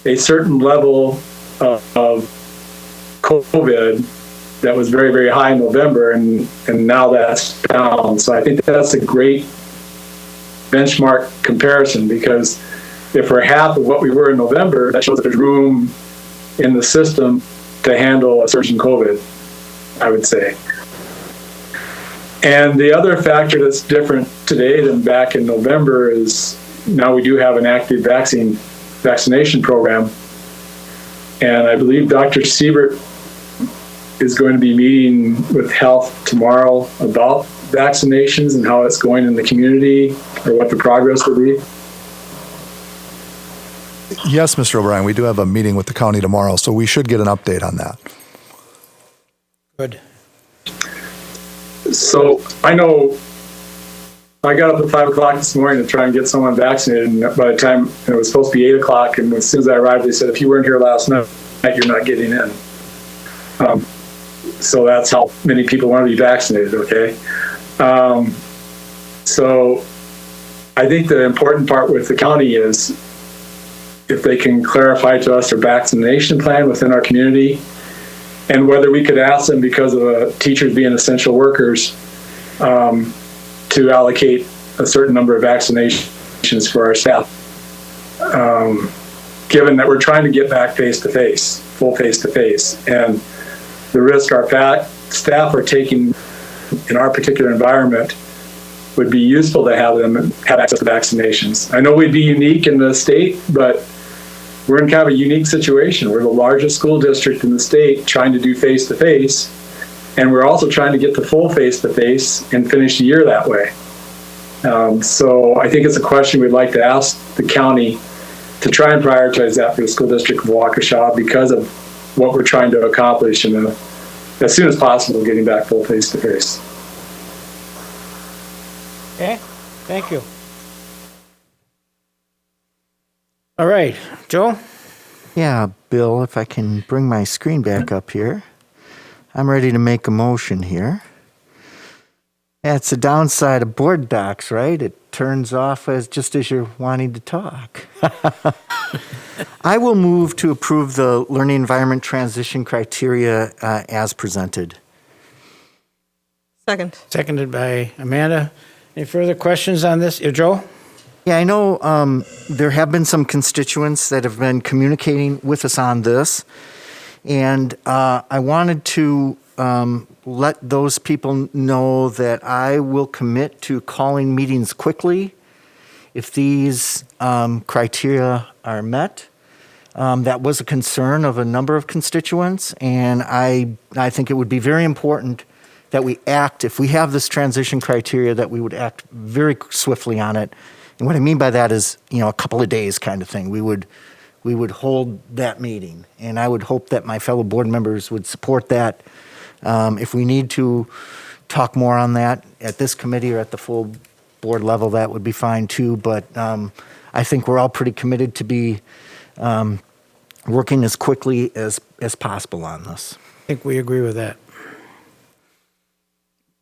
a certain level of COVID that was very, very high in November, and now that's down. So I think that's a great benchmark comparison, because if we're half of what we were in November, that shows that there's room in the system to handle a surge in COVID, I would say. And the other factor that's different today than back in November is now we do have an active vaccination program. And I believe Dr. Siebert is going to be meeting with health tomorrow about vaccinations and how it's going in the community, or what the progress will be. Yes, Mr. O'Brien, we do have a meeting with the county tomorrow, so we should get an update on that. Good. So I know I got up at 5 o'clock this morning to try and get someone vaccinated, and by the time it was supposed to be 8 o'clock, and as soon as I arrived, they said, if you weren't here last night, you're not getting in. So that's how many people want to be vaccinated, okay? So I think the important part with the county is if they can clarify to us their vaccination plan within our community, and whether we could ask them, because of teachers being essential workers, to allocate a certain number of vaccinations for our staff, given that we're trying to get back face-to-face, full face-to-face. And the risk our staff are taking in our particular environment would be useful to have them have access to vaccinations. I know we'd be unique in the state, but we're in kind of a unique situation. We're the largest school district in the state trying to do face-to-face, and we're also trying to get to full face-to-face and finish the year that way. So I think it's a question we'd like to ask the county to try and prioritize that for the school district of Waukesha, because of what we're trying to accomplish in as soon as possible, getting back full face-to-face. Okay, thank you. All right, Joe? Yeah, Bill, if I can bring my screen back up here. I'm ready to make a motion here. That's the downside of board docs, right? It turns off just as you're wanting to talk. I will move to approve the learning environment transition criteria as presented. Second. Seconded by Amanda. Any further questions on this? Joe? Yeah, I know there have been some constituents that have been communicating with us on this, and I wanted to let those people know that I will commit to calling meetings quickly if these criteria are met. That was a concern of a number of constituents, and I think it would be very important that we act, if we have this transition criteria, that we would act very swiftly on it. And what I mean by that is, a couple of days kind of thing. We would hold that meeting, and I would hope that my fellow board members would support that. If we need to talk more on that at this committee or at the full board level, that would be fine too. But I think we're all pretty committed to be working as quickly as possible on this. I think we agree with that.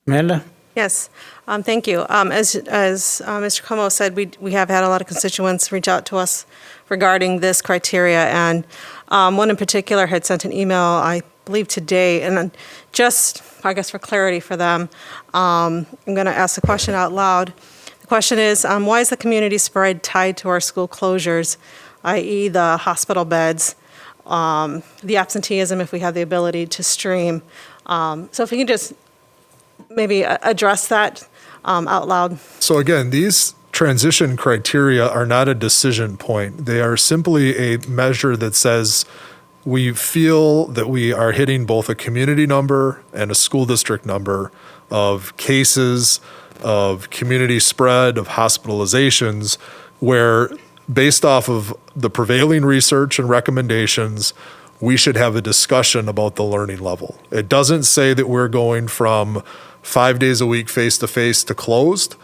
Amanda? Yes, thank you. As Mr. Como said, we have had a lot of constituents reach out to us regarding this criteria, and one in particular had sent an email, I believe today, and then just, I guess for clarity for them, I'm going to ask the question out loud. The question is, why is the community spread tied to our school closures, i.e. the hospital beds, the absenteeism if we have the ability to stream? So if we can just maybe address that out loud. So again, these transition criteria are not a decision point. They are simply a measure that says we feel that we are hitting both a community number and a school district number of cases, of community spread, of hospitalizations, where based off of the prevailing research and recommendations, we should have a discussion about the learning level. It doesn't say that we're going from 5 days a week face-to-face to closed,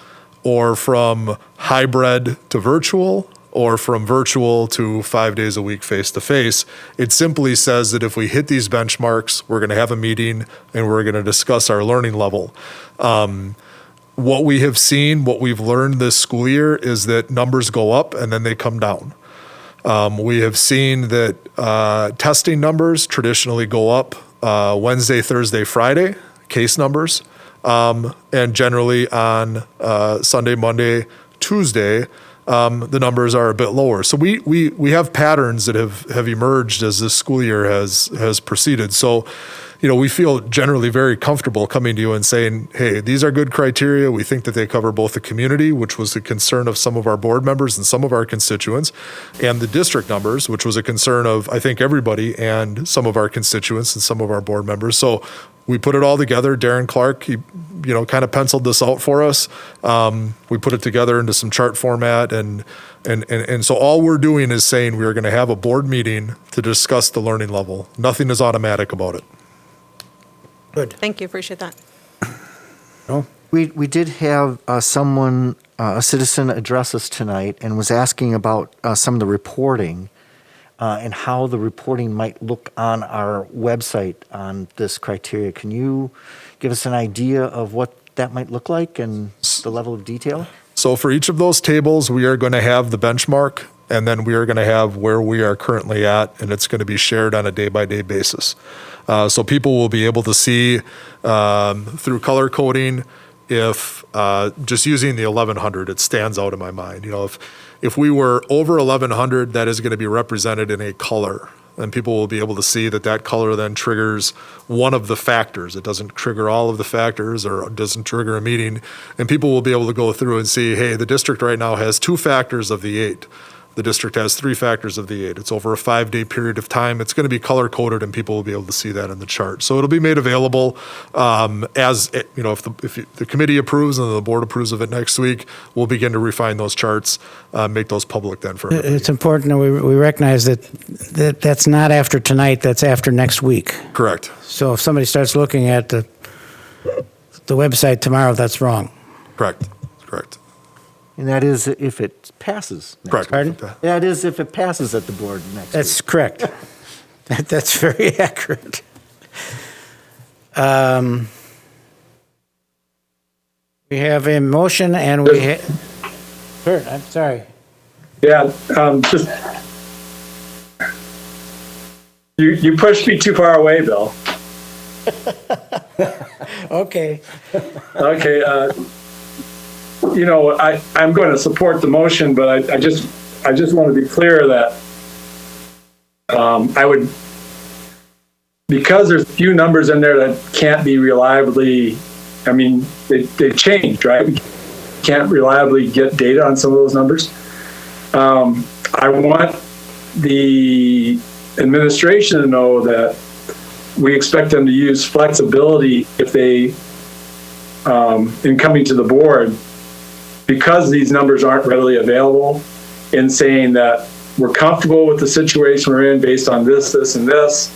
or from hybrid to virtual, or from virtual to 5 days a week face-to-face. It simply says that if we hit these benchmarks, we're going to have a meeting and we're going to discuss our learning level. What we have seen, what we've learned this school year is that numbers go up and then they come down. We have seen that testing numbers traditionally go up Wednesday, Thursday, Friday, case numbers. And generally on Sunday, Monday, Tuesday, the numbers are a bit lower. So we have patterns that have emerged as this school year has proceeded. So we feel generally very comfortable coming to you and saying, hey, these are good criteria. We think that they cover both the community, which was a concern of some of our board members and some of our constituents, and the district numbers, which was a concern of, I think, everybody and some of our constituents and some of our board members. So we put it all together. Darren Clark, he, kind of penciled this out for us. We put it together into some chart format, and so all we're doing is saying we are going to have a board meeting to discuss the learning level. Nothing is automatic about it. Good. Thank you, appreciate that. No? We did have someone, a citizen, address us tonight and was asking about some of the reporting and how the reporting might look on our website on this criteria. Can you give us an idea of what that might look like and the level of detail? So for each of those tables, we are going to have the benchmark, and then we are going to have where we are currently at, and it's going to be shared on a day-by-day basis. So people will be able to see through color coding if just using the 1100, it stands out in my mind. If we were over 1100, that is going to be represented in a color, and people will be able to see that color then triggers one of the factors. It doesn't trigger all of the factors or doesn't trigger a meeting, and people will be able to go through and see, hey, the district right now has 2 factors of the 8. The district has 3 factors of the 8. It's over a 5-day period of time. It's going to be color coded, and people will be able to see that in the chart. So it'll be made available as if the committee approves and the board approves of it next week. We'll begin to refine those charts, make those public then for everybody. It's important that we recognize that that's not after tonight. That's after next week. Correct. So if somebody starts looking at the website tomorrow, that's wrong. Correct. And that is if it passes. Correct. Pardon? That is if it passes at the board next That's week. correct. That's very accurate. We have a motion and we have... Sure, I'm sorry. Yeah, just, you pushed me too far away, Bill. Okay. Okay, I'm going to support the motion, but I just want to be clear that I would, because there's a few numbers in there that can't be reliably, they changed, right? We can't reliably get data on some of those numbers. I want the administration to know that we expect them to use flexibility if they, in coming to the board, because these numbers aren't readily available, in saying that we're comfortable with the situation we're in based on this, and this,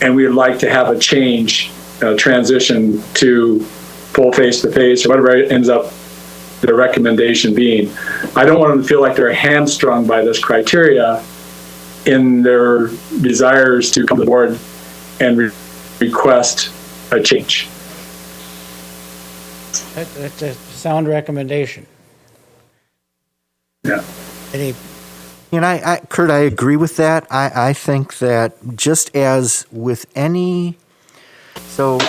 and we'd like to have a change, transition to full face-to-face, or whatever it ends up their recommendation being. I don't want them to feel like they're hamstrung by this criteria in their desires to come to the board and request a change. That's a sound recommendation. Yeah. And Kurt, I agree with that. I think that just as with any, so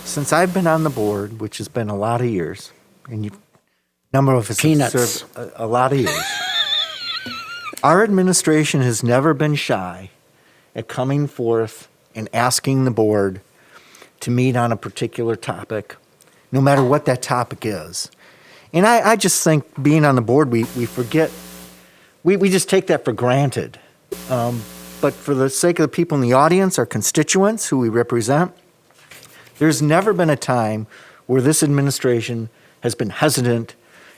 since I've been on the board, which has been a lot of years, and a number of us have served a lot of years, our administration has never been shy at coming forth and asking the board to meet on a particular topic, no matter what that topic is. And I just think being on the board, we forget, we just take that for granted. But for the sake of the people in the audience, our constituents who we represent, there's never been a time where this administration has been hesitant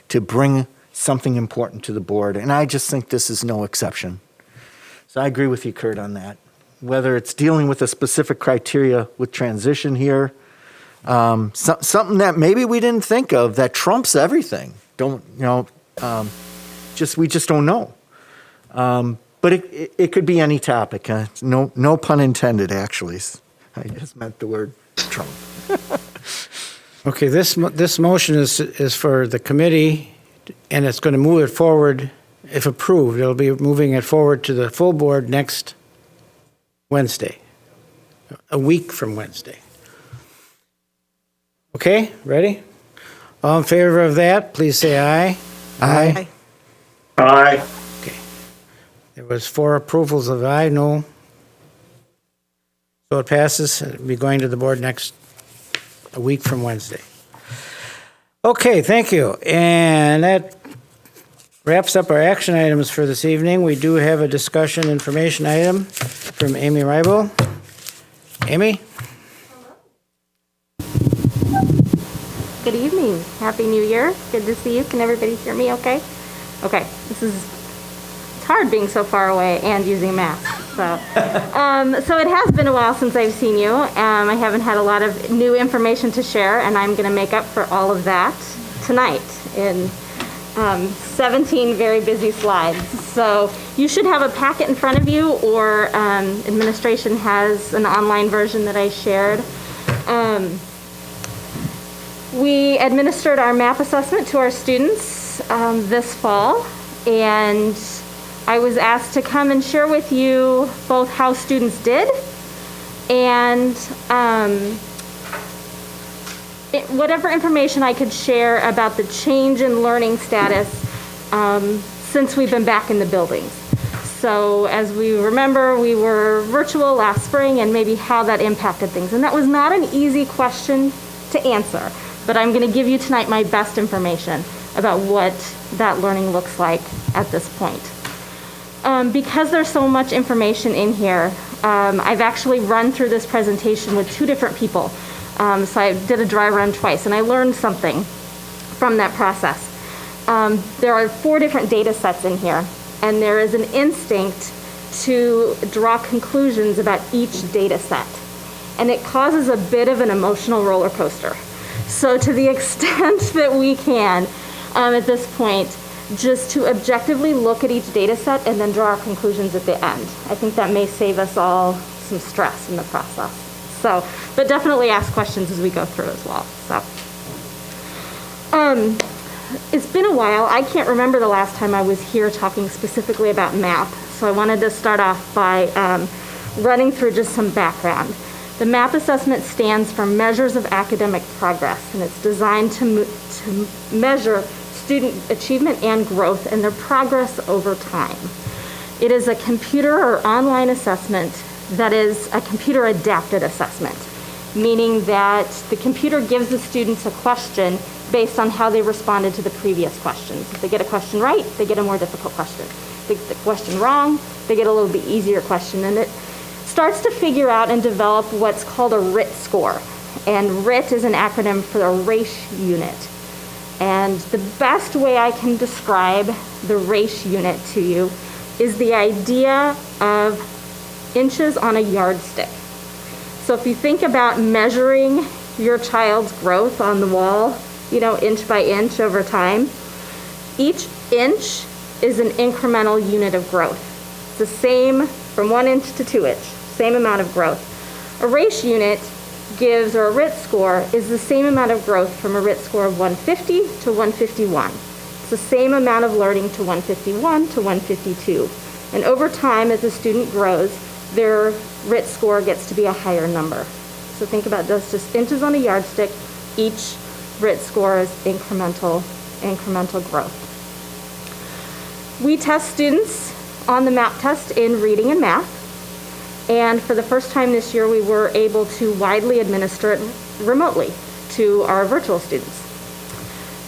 to bring something important to the board. And I just think this is no exception. So I agree with you, Kurt, on that. Whether it's dealing with a specific criteria with transition here, something that maybe we didn't think of that trumps everything. We just don't know. But it could be any topic. No pun intended, actually. I just meant the word trump. Okay, this motion is for the committee, and it's going to move it forward. If approved, it'll be moving it forward to the full board next Wednesday, a week from Wednesday. Okay, ready? All in favor of that, please say aye. Aye. Aye. Okay. There was 4 approvals of aye, no. So it passes. It'll be going to the board a week from Wednesday. Okay, thank you. And that wraps up our action items for this evening. We do have a discussion information item from Amy Rybel. Amy? Good evening. Happy New Year. Good to see you. Can everybody hear me okay? Okay. It's hard being so far away and using a mask. So it has been a while since I've seen you. I haven't had a lot of new information to share, and I'm going to make up for all of that tonight in 17 very busy slides. So you should have a packet in front of you, or administration has an online version that I shared. We administered our MAP assessment to our students this fall, and I was asked to come and share with you both how students did and whatever information I could share about the change in learning status since we've been back in the buildings. So as we remember, we were virtual last spring, and maybe how that impacted things. And that was not an easy question to answer, but I'm going to give you tonight my best information about what that learning looks like at this point. Because there's so much information in here, I've actually run through this presentation with 2 different people. So I did a dry run twice, and I learned something from that process. There are 4 different data sets in here, and there is an instinct to draw conclusions about each data set. And it causes a bit of an emotional roller coaster. So to the extent that we can, at this point, just to objectively look at each data set and then draw our conclusions at the end. I think that may save us all some stress in the process. So, but definitely ask questions as we go through as well. So, it's been a while. I can't remember the last time I was here talking specifically about MAP. So I wanted to start off by running through just some background. The MAP assessment stands for Measures of Academic Progress, and it's designed to measure student achievement and growth and their progress over time. It is a computer or online assessment that is a computer adapted assessment, meaning that the computer gives the students a question based on how they responded to the previous questions. If they get a question right, they get a more difficult question. If they get the question wrong, they get a little bit easier question. And it starts to figure out and develop what's called a Writ score. And Writ is an acronym for the race unit. And the best way I can describe the race unit to you is the idea of inches on a yardstick. So if you think about measuring your child's growth on the wall, inch by inch over time, each inch is an incremental unit of growth. It's the same from 1 inch to 2 inch, same amount of growth. A race unit gives, or a Writ score, is the same amount of growth from a Writ score of 150 to 151. It's the same amount of learning to 151 to 152. And over time, as a student grows, their Writ score gets to be a higher number. So think about those just inches on a yardstick. Each Writ score is incremental growth. We test students on the MAP test in reading and math. And for the first time this year, we were able to widely administer it remotely to our virtual students.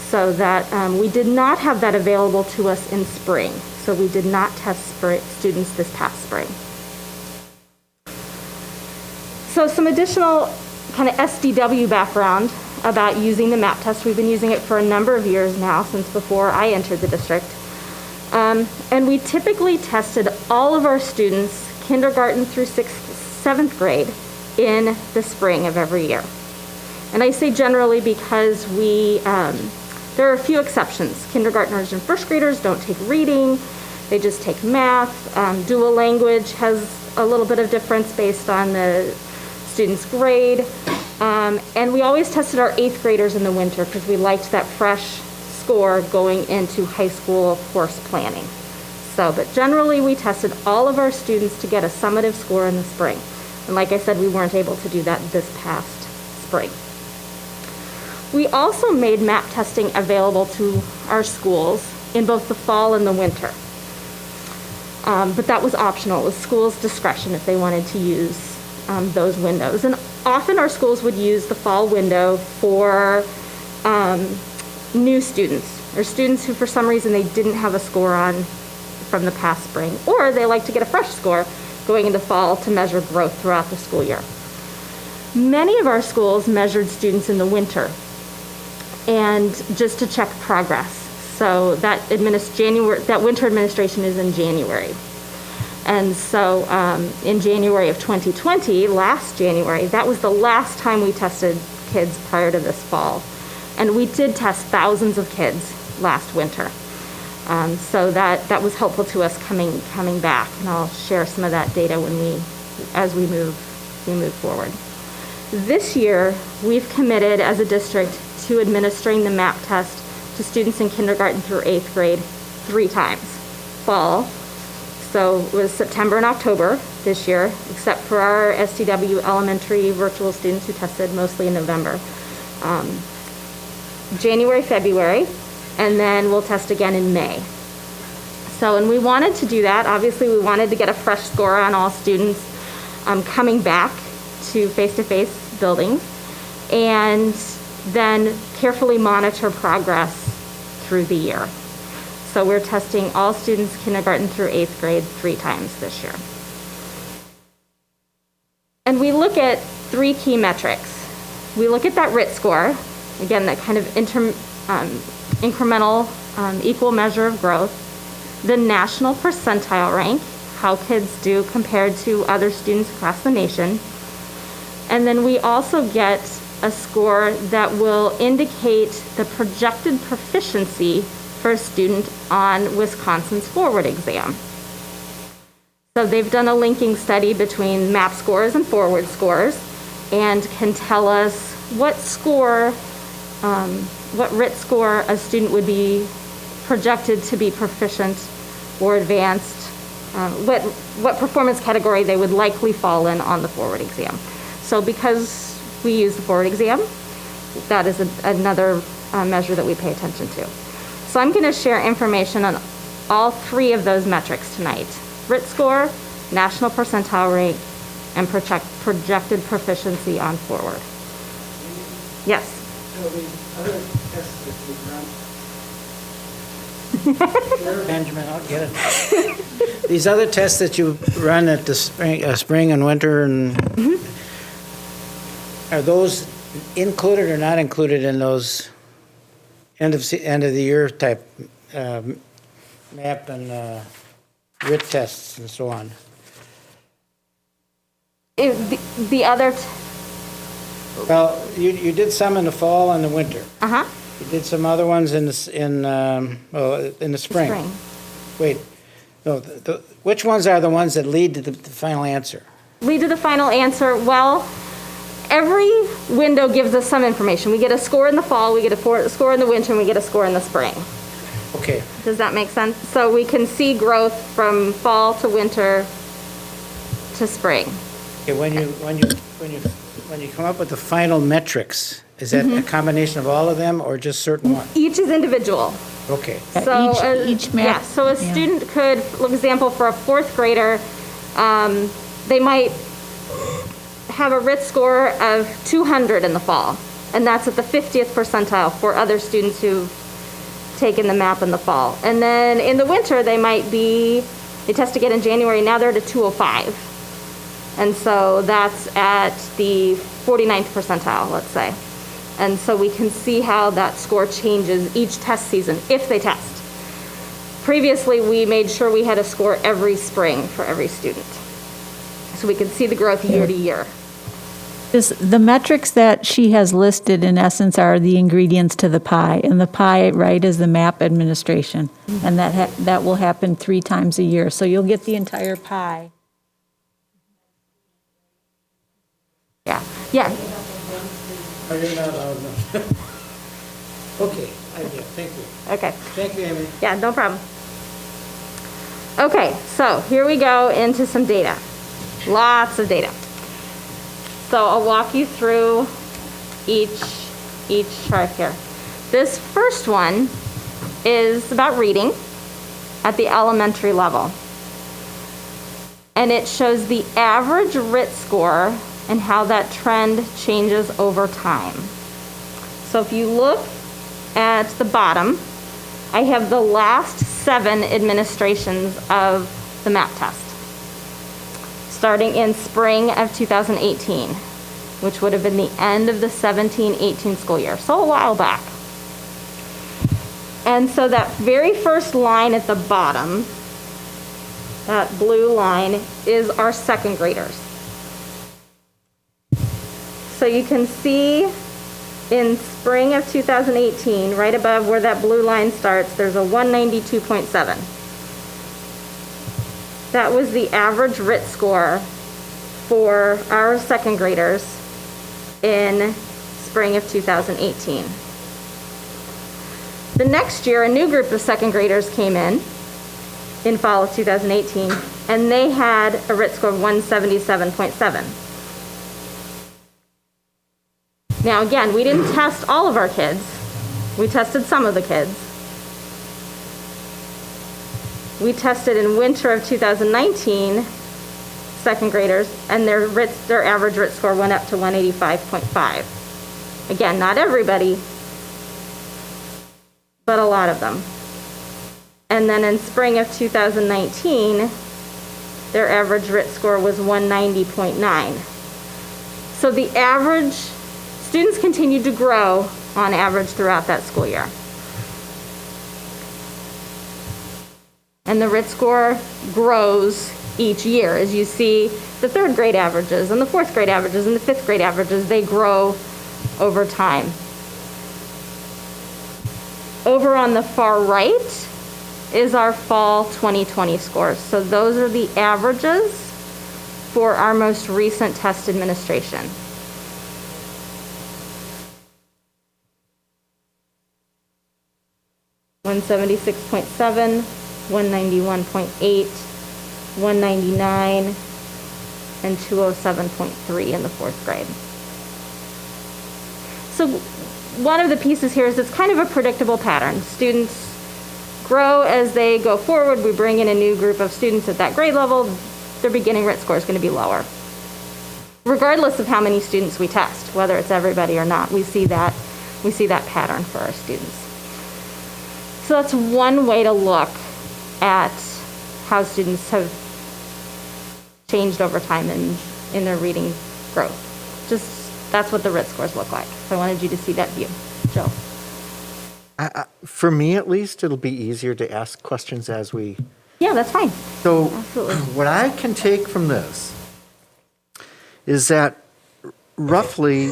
So that we did not have that available to us in spring. So we did not test students this past spring. So some additional kind of SDW background about using the MAP test. We've been using it for a number of years now, since before I entered the district. And we typically tested all of our students, kindergarten through 7th grade, in the spring of every year. And I say generally because there are a few exceptions. Kindergartners and 1st graders don't take reading, they just take math. Dual language has a little bit of difference based on the student's grade. And we always tested our 8th graders in the winter because we liked that fresh score going into high school course planning. So, but generally we tested all of our students to get a summative score in the spring. And like I said, we weren't able to do that this past spring. We also made MAP testing available to our schools in both the fall and the winter. But that was optional. It was schools' discretion if they wanted to use those windows. And often our schools would use the fall window for new students, or students who for some reason they didn't have a score on from the past spring, or they like to get a fresh score going into fall to measure growth throughout the school year. Many of our schools measured students in the winter, and just to check progress. So that winter administration is in January. And so in January of 2020, last January, that was the last time we tested kids prior to this fall. And we did test thousands of kids last winter. So that was helpful to us coming back. And I'll share some of that data as we move forward. This year, we've committed as a district to administering the MAP test to students in kindergarten through 8th grade 3 times. Fall, so it was September and October this year, except for our STW elementary virtual students who tested mostly in November. January, February, and then we'll test again in May. So, and we wanted to do that. Obviously, we wanted to get a fresh score on all students coming back to face-to-face buildings, and then carefully monitor progress through the year. So we're testing all students kindergarten through 8th grade 3 times this year. And we look at 3 key metrics. We look at that Writ score, again, that kind of incremental equal measure of growth, the national percentile rank, how kids do compared to other students across the nation. And then we also get a score that will indicate the projected proficiency for a student on Wisconsin's forward exam. So they've done a linking study between MAP scores and forward scores, and can tell us what Writ score a student would be projected to be proficient or advanced, what performance category they would likely fall in on the forward exam. So because we use the forward exam, that is another measure that we pay attention to. So I'm going to share information on all 3 of those metrics tonight: Writ score, national percentile rank, and projected proficiency on forward. Yes? So the other tests that you run, Benjamin, I'll get it. These other tests that you run at the spring and winter, and are those included or not included in those end of the year type MAP and Writ tests and so on? The other... Well, you did some in the fall and the winter. Uh-huh. You did some other ones in the spring. Wait, no. Which ones are the ones that lead to the final answer? Lead to the final answer. Well, every window gives us some information. We get a score in the fall, we get a score in the winter, and we get a score in the spring. Okay. Does that make sense? So we can see growth from fall to winter to spring. Okay. When you come up with the final metrics, is that a combination of all of them or just certain ones? Each is individual. Okay. So each map. Yeah, so a student could, for example, for a 4th grader, they might have a Writ score of 200 in the fall, and that's at the 50th percentile for other students who've taken the MAP in the fall. And then in the winter, they test again in January, now they're at a 205. And so that's at the 49th percentile, let's say. And so we can see how that score changes each test season, if they test. Previously, we made sure we had a score every spring for every student, so we could see the growth year to year. The metrics that she has listed, in essence, are the ingredients to the pie. And the pie, right, is the MAP administration. And that will happen 3 times a year. So you'll get the entire pie. Yeah. Are you not allowed? Okay, I get it. Thank you. Okay. Thank you, Amy. Yeah, no problem. Okay, so here we go into some data. Lots of data. So I'll walk you through each chart here. This first one is about reading at the elementary level. and it shows the average Writ score and how that trend changes over time. So if you look at the bottom, I have the last 7 administrations of the MAP test, starting in spring of 2018, which would have been the end of the 17-18 school year, so a while back. And so that very first line at the bottom, that blue line, is our second graders. So you can see in spring of 2018, right above where that blue line starts, there's a 192.7. That was the average Writ score for our second graders in spring of 2018. The next year, a new group of second graders came in fall of 2018, and they had a Writ score of 177.7. Now again, we didn't test all of our kids. We tested some of the kids. We tested in winter of 2019 second graders, and their average Writ score went up to 185.5. Again, not everybody, but a lot of them. And then in spring of 2019, their average Writ score was 190.9. So the average, students continued to grow on average throughout that school year. And the Writ score grows each year. As you see, the 3rd grade averages and the 4th grade averages and the 5th grade averages, they grow over time. Over on the far right is our fall 2020 scores. So those are the averages for our most recent test administration. $176.7, $191.8, $199, and $207.3 in the 4th grade. So one of the pieces here is it's kind of a predictable pattern. Students grow as they go forward. We bring in a new group of students at that grade level, their beginning Writ score is going to be lower. Regardless of how many students we test, whether it's everybody or not, we see that pattern for our students. So that's one way to look at how students have changed over time in their reading growth. Just that's what the Writ scores look like. So I wanted you to see that view. Joe. For me, at least, it'll be easier to ask questions as we... Yeah, that's fine. So absolutely. What I can take from this is that roughly,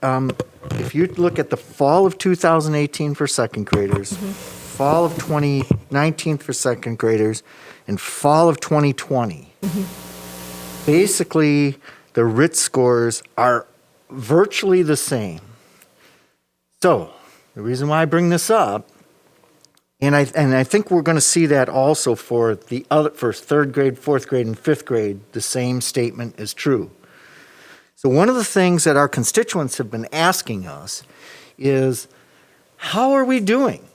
if you look at the fall of 2018 for second graders, fall of 2019 for second graders, and fall of 2020, basically the Writ scores are virtually the same. So the reason why I bring this up, and I think we're going to see that also for the other, for 3rd grade, 4th grade, and 5th grade, the same statement is true. So one of the things that our constituents have been asking us is, how are we doing?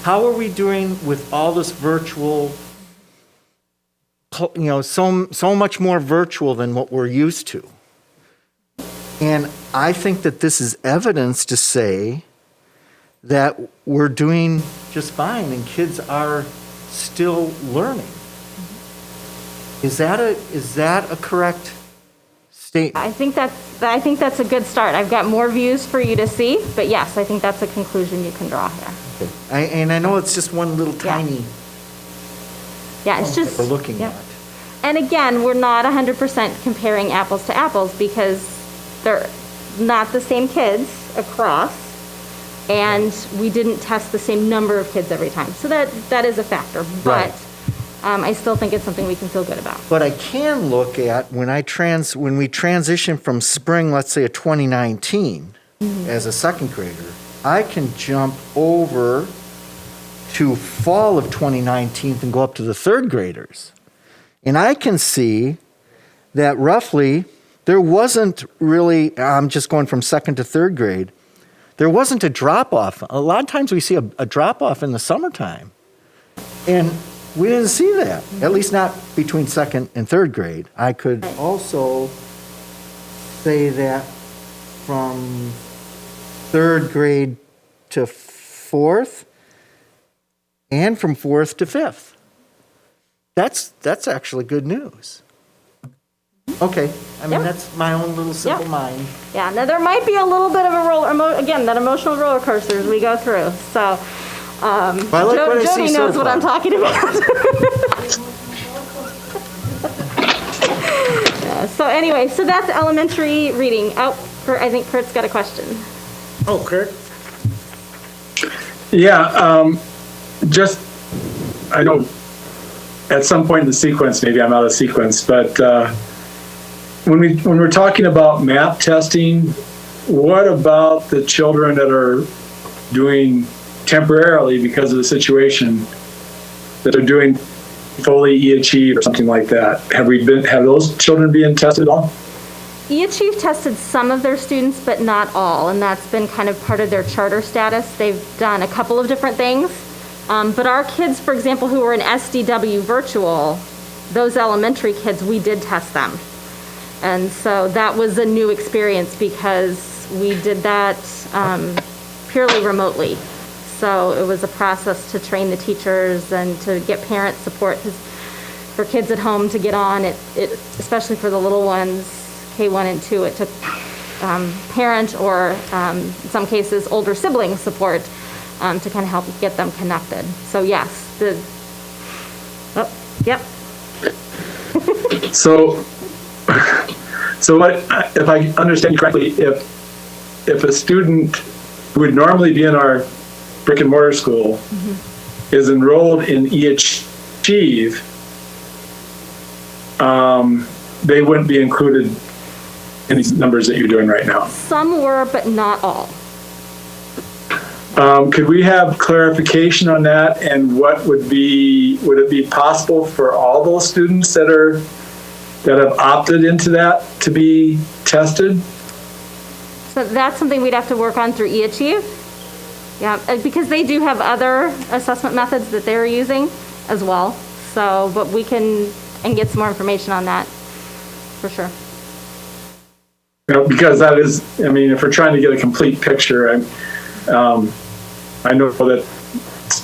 How are we doing with all this virtual, so much more virtual than what we're used to? And I think that this is evidence to say that we're doing just fine and kids are still learning. Is that a correct statement? I think that's a good start. I've got more views for you to see, but yes, I think that's a conclusion you can draw here. Okay. And I know it's just one little tiny. Yeah, it's just we're looking at. And again, we're not 100% comparing apples to apples because they're not the same kids across, and we didn't test the same number of kids every time. So that is a factor, but I still think it's something we can feel good about. But I can look at when we transition from spring, let's say, of 2019 as a second grader, I can jump over to fall of 2019 and go up to the 3rd graders. And I can see that roughly there wasn't really, I'm just going from 2nd to 3rd grade, there wasn't a drop-off. A lot of times we see a drop-off in the summertime. And We didn't see that, at least not between second and third grade. I could also say that from third grade to fourth and from fourth to fifth. That's actually good news. Okay, I mean, that's my own little simple mind. Yeah, now there might be a little bit of a again, that emotional roller coaster as we go through. So, Jody knows what I'm talking about. So anyway, so that's elementary reading. Oh, I think Kurt's got a question. Oh, Kurt? Yeah, I know at some point in the sequence, maybe I'm out of sequence, but when we're talking about math testing, what about the children that are doing temporarily because of the situation, that are doing fully e-achieve or something like that? Have those children being tested at all? eAchieve tested some of their students, but not all, and that's been kind of part of their charter status. They've done a couple of different things, but our kids, for example, who were in SDW virtual, those elementary kids, we did test them. And so that was a new experience because we did that purely remotely. So it was a process to train the teachers and to get parent support for kids at home to get on. It especially for the little ones, K1 and 2, it took parent or in some cases older sibling support to kind of help get them connected. So yes, yep. So what, if I understand you correctly, if a student who would normally be in our brick and mortar school is enrolled in eAchieve, they wouldn't be included in these numbers that you're doing right now. Some were, but not all. Could we have clarification on that, and would it be possible for all those students that have opted into that to be tested? So that's something we'd have to work on through eAchieve. Yeah, because they do have other assessment methods that they're using as well. So, but we can get some more information on that for sure. Because that is, I mean, if we're trying to get a complete picture, I know that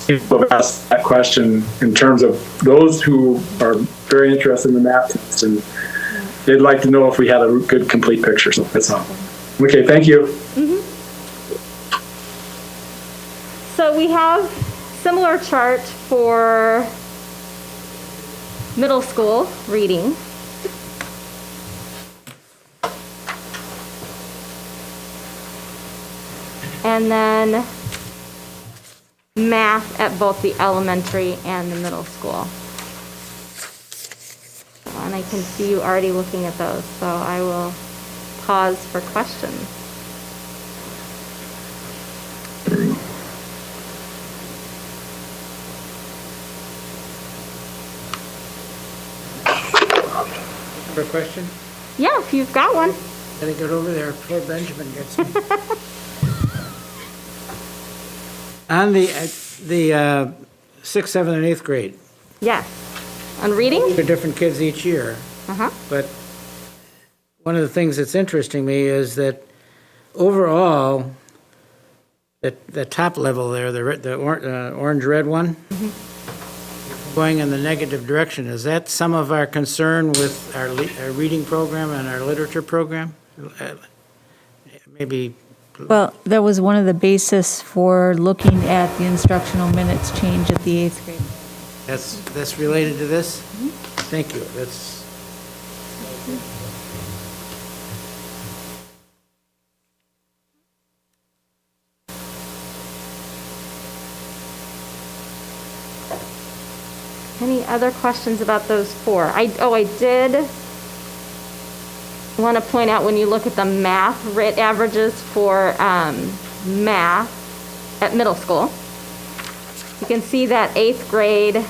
people have asked that question in terms of those who are very interested in the math test, and they'd like to know if we had a good complete picture. So that's all. Okay, thank you. So we have similar chart for middle school reading. And then math at both the elementary and the middle school. And I can see you already looking at those, so I will pause for questions. For a question? Yeah, if you've got one. Gotta get over there before Benjamin gets me. On the 6th, 7th, and 8th grade. Yes. On reading? They're different kids each year. But one of the things that's interesting me is that overall, the top level there, the orange-red one, going in the negative direction. Is that some of our concern with our reading program and our literature program? Maybe. Well, that was one of the basis for looking at the instructional minutes change at the 8th grade. That's related to this? Thank you. That's. Any other questions about those four? I did want to point out when you look at the math Writ averages for math at middle school, you can see that 8th grade,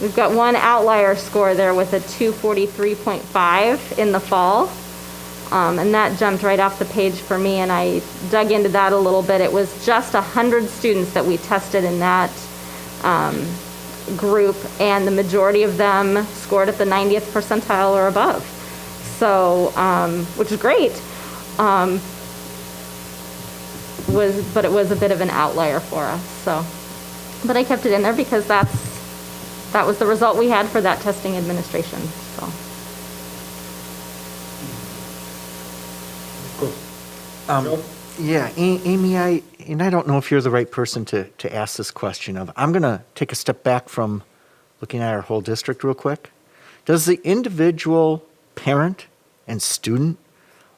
we've got one outlier score there with a 243.5 in the fall. And that jumped right off the page for me, and I dug into that a little bit. It was just 100 students that we tested in that group, and the majority of them scored at the 90th percentile or above. So, which is great. But it was a bit of an outlier for us. So, but I kept it in there because that was the result we had for that testing administration. So. Yeah, Amy, I don't know if you're the right person to ask this question of. I'm going to take a step back from looking at our whole district real quick. Does the individual parent and student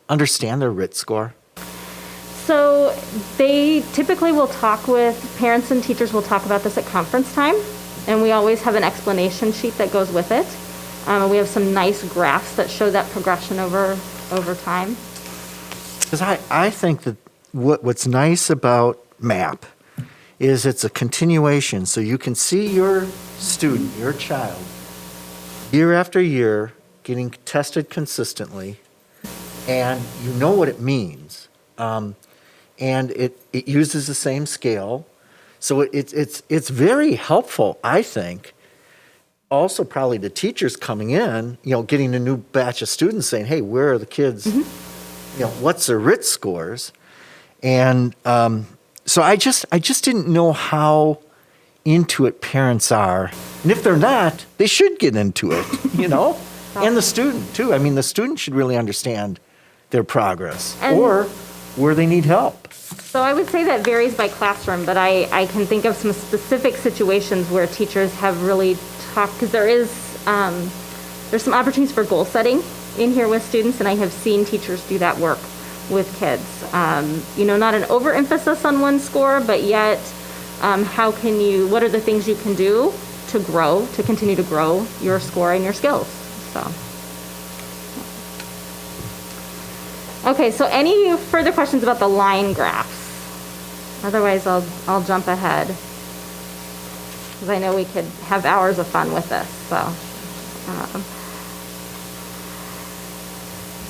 understand their Writ score? So they typically will talk with, parents and teachers will talk about this at conference time, and we always have an explanation sheet that goes with it. We have some nice graphs that show that progression over time. Because I think that what's nice about MAP is it's a continuation, so you can see your student, your child, year after year getting tested consistently, and you know what it means. And it uses the same scale, so it's very helpful, I think. Also, probably the teachers coming in, getting a new batch of students saying, "Hey, where are the kids? What's their Writ scores?" And so I just didn't know how into it parents are, and if they're not, they should get into it, And the student too. I mean, the student should really understand their progress or where they need help. So I would say that varies by classroom, but I can think of some specific situations where teachers have really talked, because there's some opportunities for goal setting in here with students, and I have seen teachers do that work with kids. Not an overemphasis on one score, but yet what are the things you can do to continue to grow your score and your skills. So. Okay, so any further questions about the line graphs? Otherwise, I'll jump ahead, because I know we could have hours of fun with this.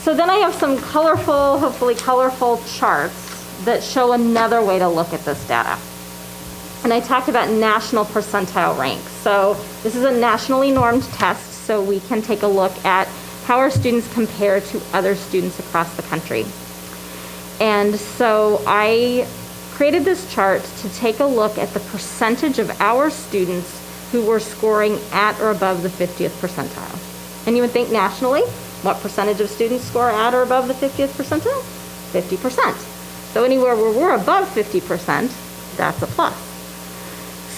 So then I have some hopefully colorful charts that show another way to look at this data. And I talked about national percentile ranks. So this is a nationally normed test, so we can take a look at how our students compare to other students across the country. And so I created this chart to take a look at the percentage of our students who were scoring at or above the 50th percentile. And you would think nationally, what percentage of students score at or above the 50th percentile? 50%. So anywhere where we're above 50%, that's a plus.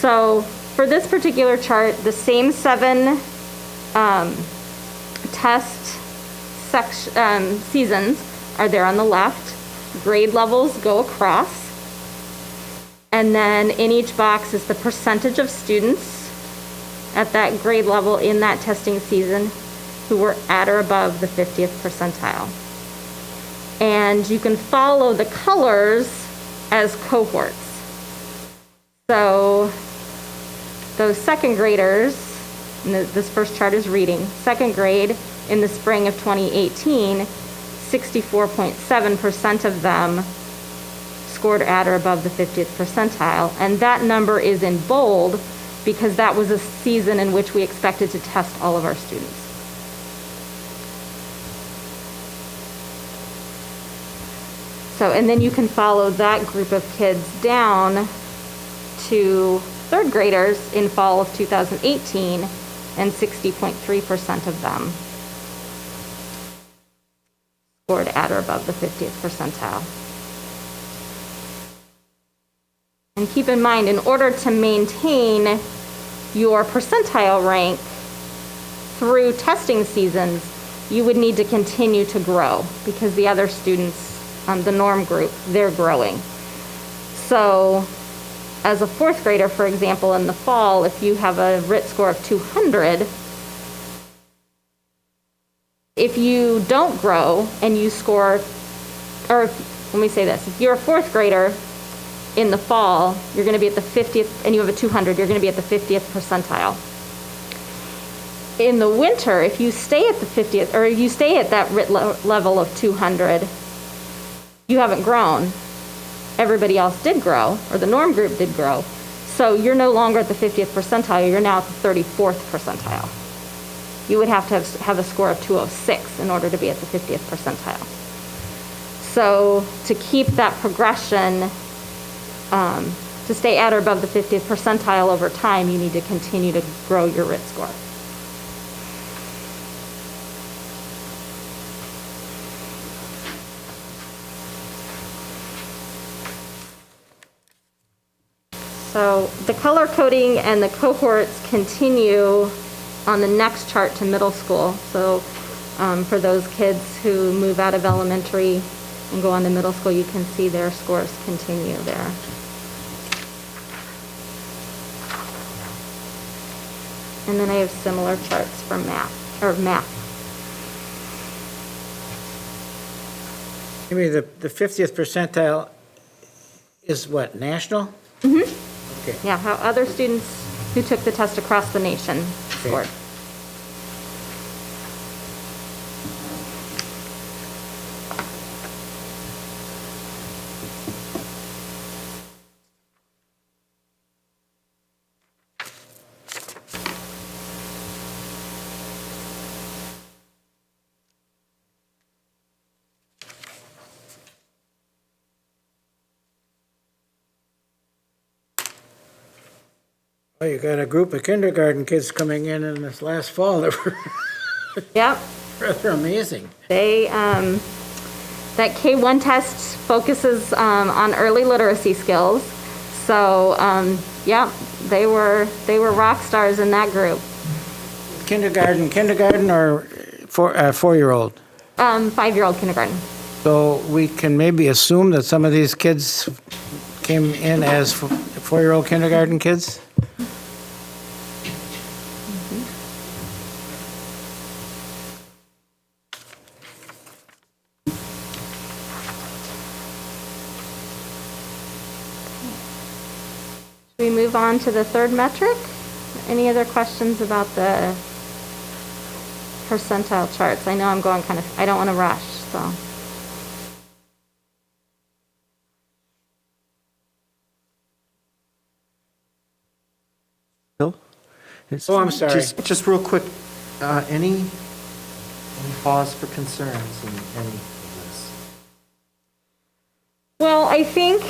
So for this particular chart, the same 7 test seasons are there on the left. Grade levels go across. And then in each box is the percentage of students at that grade level in that testing season who were at or above the 50th percentile. And you can follow the colors as cohorts. So those second graders, and this first chart is reading, second grade in the spring of 2018, 64.7% of them scored at or above the 50th percentile. And that number is in bold because that was a season in which we expected to test all of our students. So, and then you can follow that group of kids down to third graders in fall of 2018, and 60.3% of them scored at or above the 50th percentile. And keep in mind, in order to maintain your percentile rank through testing seasons, you would need to continue to grow because the other students, the norm group, they're growing. So as a fourth grader, for example, in the fall, if you have a Writ score of 200, if you don't grow and you score, or let me say this, if you're a fourth grader in the fall, you're going to be at the 50th, and you have a 200, you're going to be at the 50th percentile. In the winter, if you stay at the 50th, or if you stay at that Writ level of 200, you haven't grown. Everybody else did grow, or the norm group did grow. So you're no longer at the 50th percentile, you're now at the 34th percentile. You would have to have a score of 206 in order to be at the 50th percentile. So to keep that progression, to stay at or above the 50th percentile over time, you need to continue to grow your Writ score. So the color coding and the cohorts continue on the next chart to middle school. So for those kids who move out of elementary and go on to middle school, you can see their scores continue there. And then I have similar charts for math. Maybe the 50th percentile is what, national? Mm-hmm. Okay. Yeah, how other students who took the test across the nation scored. Well, you got a group of kindergarten kids coming in this last fall that were Yep. rather amazing. They, that K1 test focuses on early literacy skills. So, yeah, they were rock stars in that group. Kindergarten or 4-year-old? 5-year-old kindergarten. So we can maybe assume that some of these kids came in as 4-year-old kindergarten kids? We move on to the third metric. Any other questions about the percentile charts? I know I'm going I don't want to rush, so. Bill? Oh, I'm sorry. Just real quick, any cause for concerns in any of this? Well, I think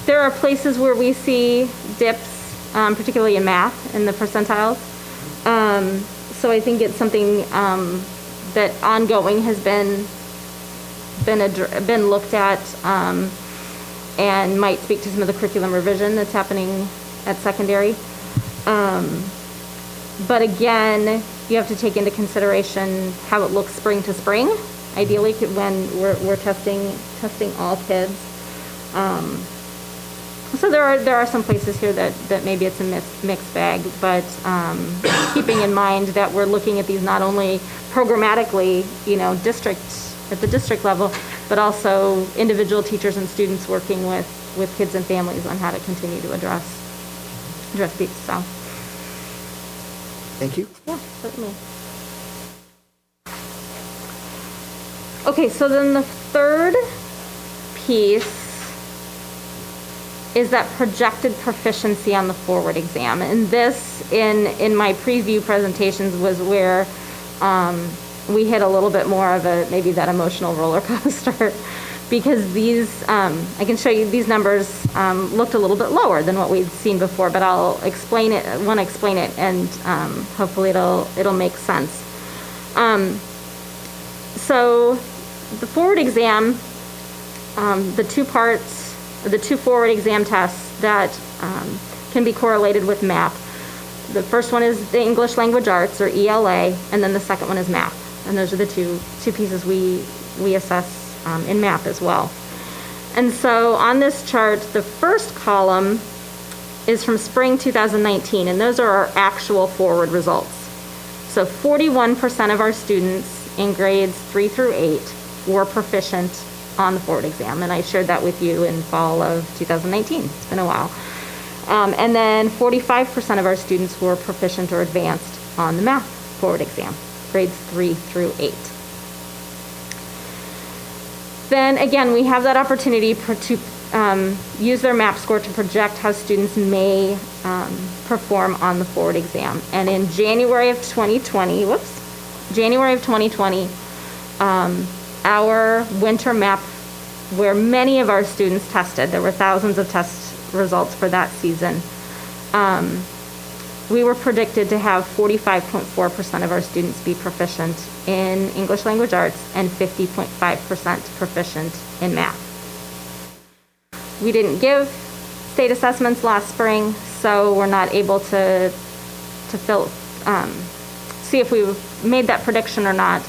there are places where we see dips, particularly in math, in the percentiles. So I think it's something that ongoing has been looked at and might speak to some of the curriculum revision that's happening at secondary. But again, you have to take into consideration how it looks spring to spring, ideally when we're testing all kids. So there are some places here that maybe it's a mixed bag, but keeping in mind that we're looking at these not only programmatically, at the district level, but also individual teachers and students working with kids and families on how to continue to address these. So. Thank you. Yeah, certainly. Okay, so then the third piece is that projected proficiency on the forward exam. And this, in my preview presentations, was where we hit a little bit more of maybe that emotional roller coaster, because these, I can show you these numbers looked a little bit lower than what we'd seen before, but I'll explain it, and hopefully it'll make sense. So the forward exam, the two forward exam tests that can be correlated with math. The first one is the English Language Arts, or ELA, and then the second one is math. And those are the two pieces we assess in math as well. And so on this chart, the first column is from spring 2019, and those are our actual forward results. So 41% of our students in grades 3 through 8 were proficient on the forward exam, and I shared that with you in fall of 2019. It's been a while. And then 45% of our students were proficient or advanced on the math forward exam, grades 3 through 8. Then again, we have that opportunity to use their MAP score to project how students may perform on the forward exam. And in January of 2020, our winter MAP, where many of our students tested, there were thousands of test results for that season, we were predicted to have 45.4% of our students be proficient in English language arts and 50.5% proficient in math. We didn't give state assessments last spring, so we're not able to see if we made that prediction or not.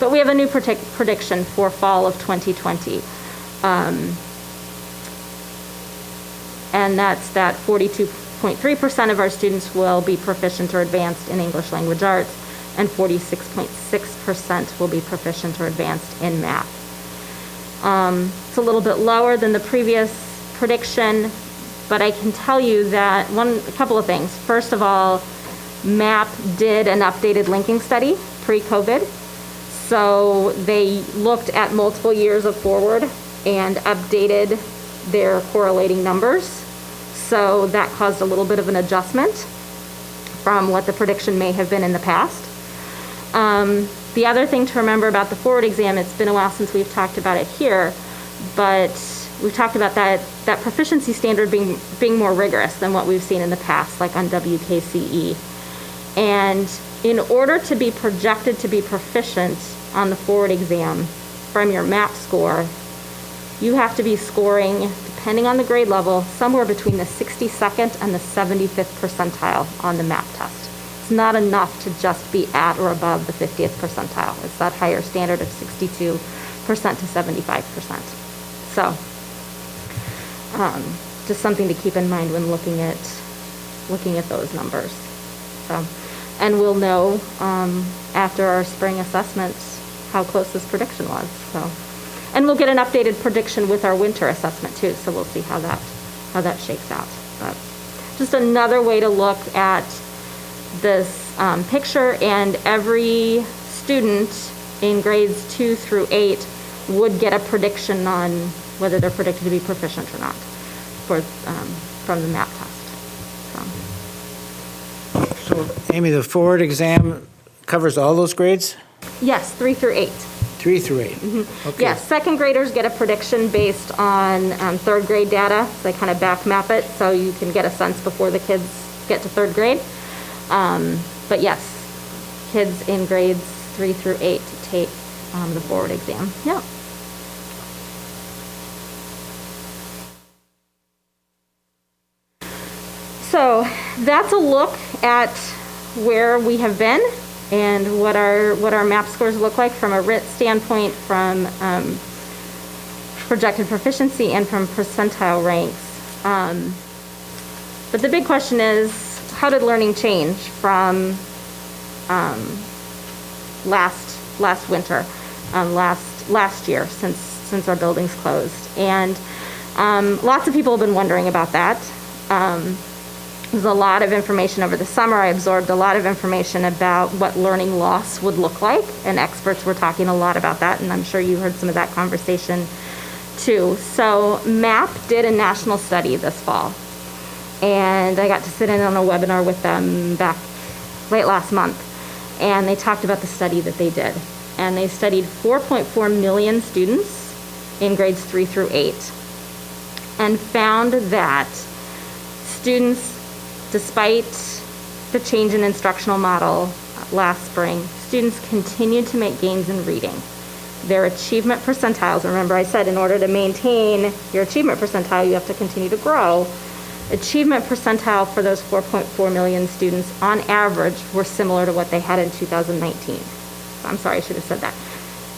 But we have a new prediction for fall of 2020. And that's that 42.3% of our students will be proficient or advanced in English language arts, and 46.6% will be proficient or advanced in math. It's a little bit lower than the previous prediction, but I can tell you that a couple of things. First of all, MAP did an updated linking study pre-COVID. So they looked at multiple years of forward and updated their correlating numbers. So that caused a little bit of an adjustment from what the prediction may have been in the past. The other thing to remember about the forward exam, it's been a while since we've talked about it here, but we've talked about that proficiency standard being more rigorous than what we've seen in the past, like on WKCE. And in order to be projected to be proficient on the forward exam from your MAP score, you have to be scoring, depending on the grade level, somewhere between the 62nd and the 75th percentile on the MAP test. It's not enough to just be at or above the 50th percentile. It's that higher standard of 62% to 75%. So, just something to keep in mind when looking at those numbers. So, and we'll know after our spring assessments how close this prediction was. So, and we'll get an updated prediction with our winter assessment too. So we'll see how that shakes out. But just another way to look at this picture, and every student in grades 2 through 8 would get a prediction on whether they're predicted to be proficient or not from the MAP test. So, Amy, the forward exam covers all those grades? Yes, 3 through 8. 3 through 8. Mm-hmm. Okay. Yes, second graders get a prediction based on third grade data. They kind of back map it so you can get a sense before the kids get to third grade. But yes, kids in grades 3 through 8 take the forward exam. Yeah. So that's a look at where we have been and what our MAP scores look like from a Writ standpoint, from projected proficiency, and from percentile ranks. But the big question is, how did learning change from last winter, last year, since our buildings closed? And lots of people have been wondering about that. There's a lot of information over the summer. I absorbed a lot of information about what learning loss would look like, and experts were talking a lot about that, and I'm sure you heard some of that conversation too. So MAP did a national study this fall, and I got to sit in on a webinar with them back late last month, and they talked about the study that they did. And they studied 4.4 million students in grades 3 through 8 and found that students, despite the change in instructional model last spring, students continued to make gains in reading. Their achievement percentiles, remember I said in order to maintain your achievement percentile, you have to continue to grow. Achievement percentile for those 4.4 million students on average were similar to what they had in 2019. I'm sorry, I should have said that.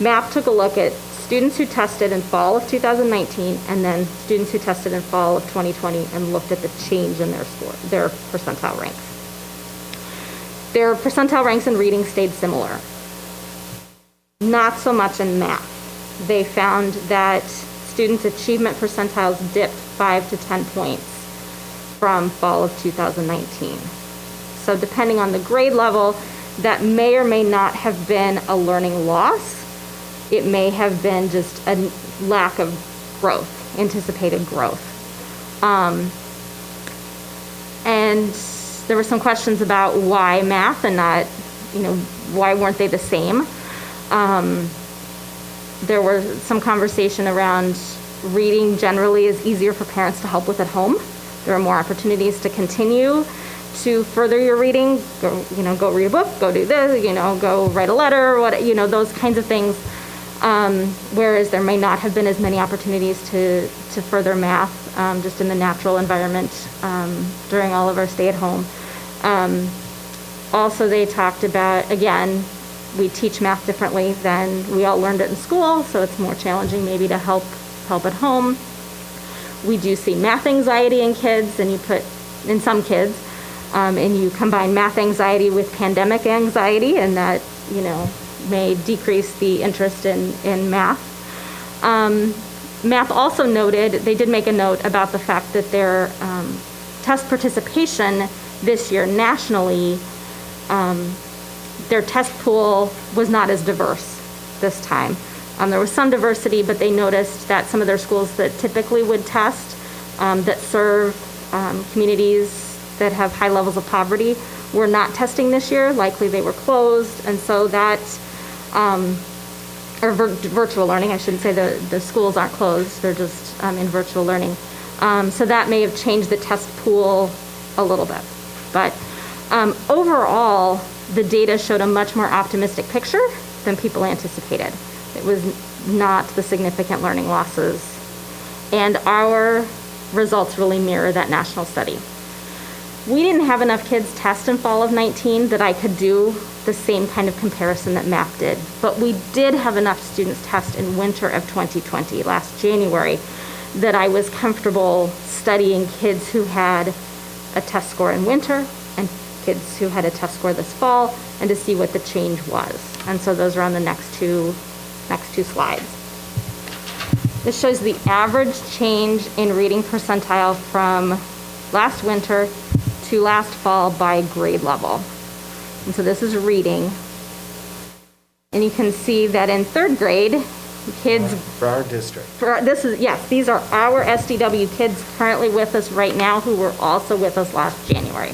MAP took a look at students who tested in fall of 2019 and then students who tested in fall of 2020 and looked at the change in their score, their percentile ranks. Their percentile ranks in reading stayed similar. Not so much in math. They found that students' achievement percentiles dipped 5 to 10 points from fall of 2019. So depending on the grade level, that may or may not have been a learning loss. It may have been just a lack of growth. anticipated growth. And there were some questions about why math and not, why weren't they the same? There were some conversation around reading generally is easier for parents to help with at home. There are more opportunities to continue to further your reading. Go read a book, go do this, go write a letter, those kinds of things. Whereas there may not have been as many opportunities to further math just in the natural environment during all of our stay at home. Also, they talked about, again, we teach math differently than we all learned it in school, so it's more challenging maybe to help at home. We do see math anxiety in kids, and in some kids, and you combine math anxiety with pandemic anxiety, and that, may decrease the interest in math. Math also noted, they did make a note about the fact that their test participation this year nationally, their test pool was not as diverse this time. There was some diversity, but they noticed that some of their schools that typically would test, that serve communities that have high levels of poverty, were not testing this year. Likely they were closed, and so that, or virtual learning, I shouldn't say the schools aren't closed, they're just in virtual learning. So that may have changed the test pool a little bit. But overall, the data showed a much more optimistic picture than people anticipated. It was not the significant learning losses. And our results really mirror that national study. We didn't have enough kids test in fall of 19 that I could do the same kind of comparison that MAP did. But we did have enough students test in winter of 2020, last January, that I was comfortable studying kids who had a test score in winter and kids who had a test score this fall, and to see what the change was. And so those are on the next two slides. This shows the average change in reading percentile from last winter to last fall by grade level. And so this is reading. And you can see that in third grade, kids... For our district. These are our SDW kids currently with us right now who were also with us last January,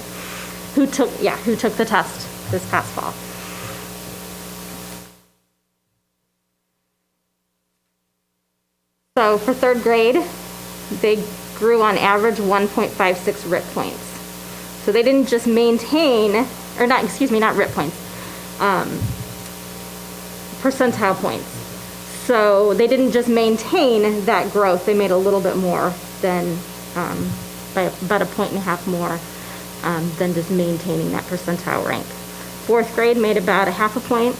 who took the test this past fall. So for third grade, they grew on average 1.56 RIT points. So they didn't just maintain, not RIT points, percentile points. So they didn't just maintain that growth, they made a little bit more than, by about 1.5 points more than just maintaining that percentile rank. Fourth grade made about 0.5 point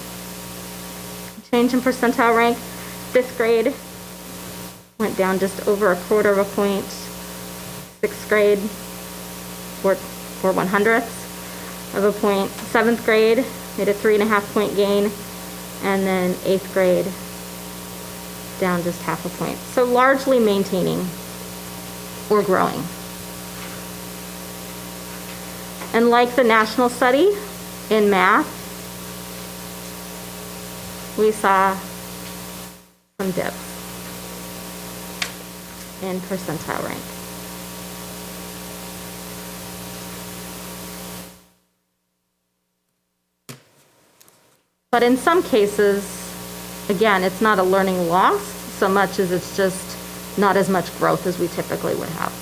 change in percentile rank. Fifth grade went down just over 1/4 point. Sixth grade, 4 1/100ths of a point. Seventh grade made a 3.5 point gain, and then eighth grade down just 0.5 point. So largely maintaining or growing. And like the national study in math, we saw some dips in percentile rank. But in some cases, again, it's not a learning loss so much as it's just not as much growth as we typically would have.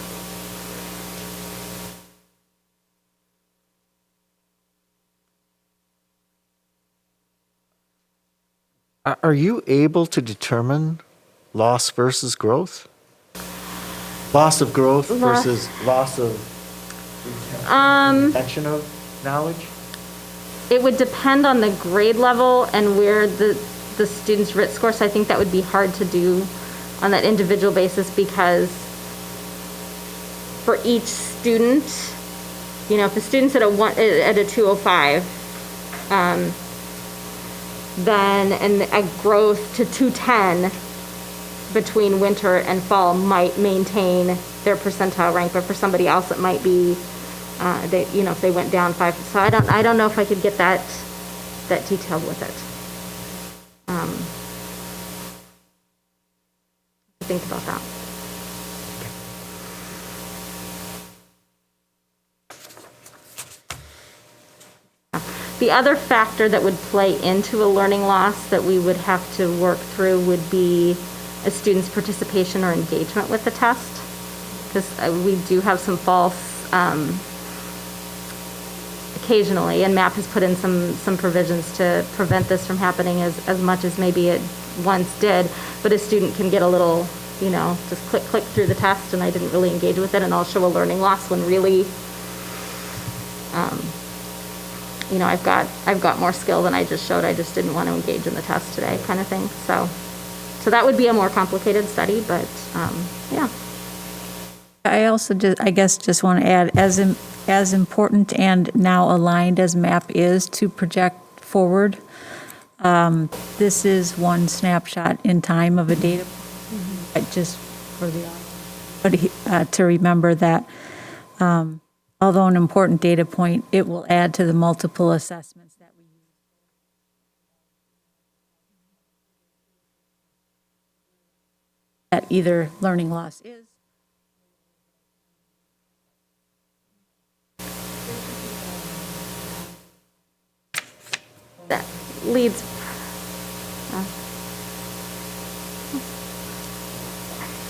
Are you able to determine loss versus growth? Loss of growth versus loss of retention of knowledge? It would depend on the grade level and where the student's RIT score. So I think that would be hard to do on that individual basis, because for each student, if a student's at a 205, then and a growth to 210 between winter and fall might maintain their percentile rank, but for somebody else it might be if they went down 5. So I don't know if I could get that detailed with it. Think about that. The other factor that would play into a learning loss that we would have to work through would be a student's participation or engagement with the test, because we do have some false, occasionally, and MAP has put in some provisions to prevent this from happening as much as maybe it once did, but a student can get a little, just click through the test and I didn't really engage with it, and I'll show a learning loss when really, I've got more skill than I just showed. I just didn't want to engage in the test today, kind of thing. So that would be a more complicated study, but yeah. I also just want to add, as important and now aligned as MAP is to project forward, this is one snapshot in time of a data. Just for the audience, but to remember that. Although an important data point, it will add to the multiple assessments that we use. That either learning loss is. That leads.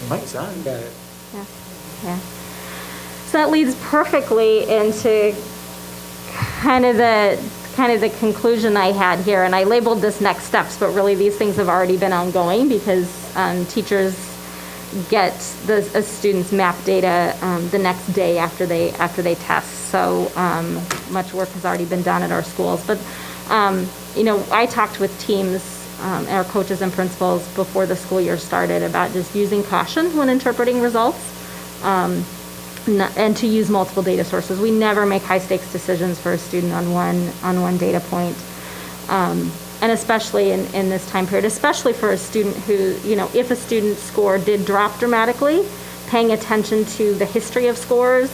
Mike's on. Got it. Yeah. So that leads perfectly into kind of the conclusion I had here, and I labeled this next steps, but really these things have already been ongoing because teachers get the students' MAP data the next day after they test. So much work has already been done at our schools. But I talked with teams, our coaches and principals before the school year started about just using caution when interpreting results. And to use multiple data sources. We never make high stakes decisions for a student on one data point. And especially in this time period, especially for a student who, if a student's score did drop dramatically, paying attention to the history of scores,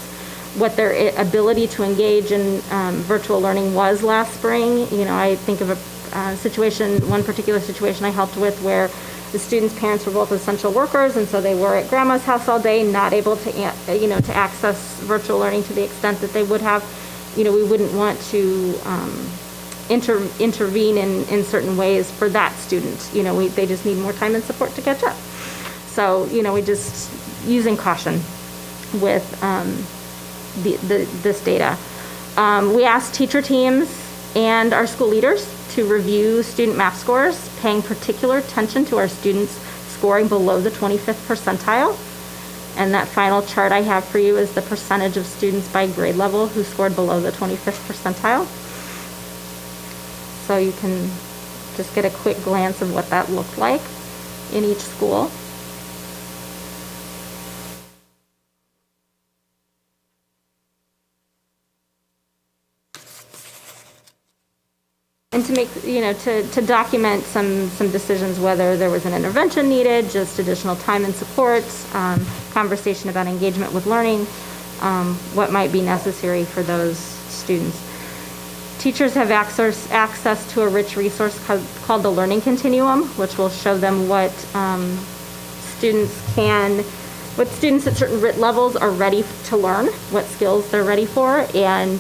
what their ability to engage in virtual learning was last spring. I think of one particular situation I helped with where the students' parents were both essential workers, and so they were at grandma's house all day, not able to, to access virtual learning to the extent that they would have. We wouldn't want to intervene in certain ways for that student. They just need more time and support to catch up. So, we just using caution with this data. We asked teacher teams and our school leaders to review student MAP scores, paying particular attention to our students scoring below the 25th percentile. And that final chart I have for you is the percentage of students by grade level who scored below the 25th percentile. So you can just get a quick glance of what that looked like in each school. And to make, to document some decisions, whether there was an intervention needed, just additional time and support, conversation about engagement with learning, what might be necessary for those students. Teachers have access to a rich resource called the Learning Continuum, which will show them what students at certain Writ levels are ready to learn, what skills they're ready for, and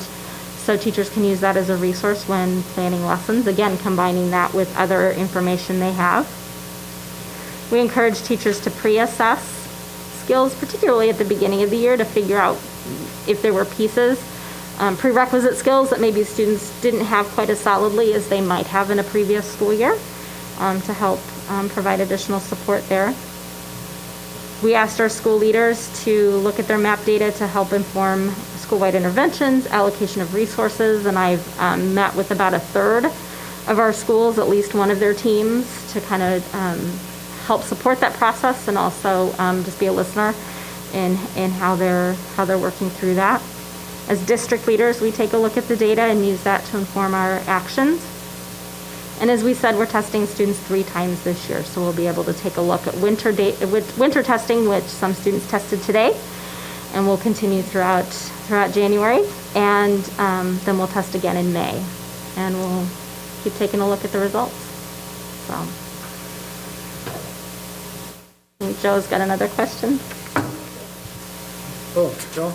so teachers can use that as a resource when planning lessons, again, combining that with other information they have. We encourage teachers to pre-assess skills, particularly at the beginning of the year, to figure out if there were pieces, prerequisite skills that maybe students didn't have quite as solidly as they might have in a previous school year, to help provide additional support there. We asked our school leaders to look at their MAP data to help inform school-wide interventions, allocation of resources, and I've met with about a third of our schools, at least one of their teams, to kind of help support that process and also just be a listener in how they're working through that. As district leaders, we take a look at the data and use that to inform our actions. And as we said, we're testing students 3 times this year, so we'll be able to take a look at winter testing, which some students tested today, and we'll continue throughout January, and then we'll test again in May, and we'll keep taking a look at the results. So, I think Joe's got another question. Oh, Joe?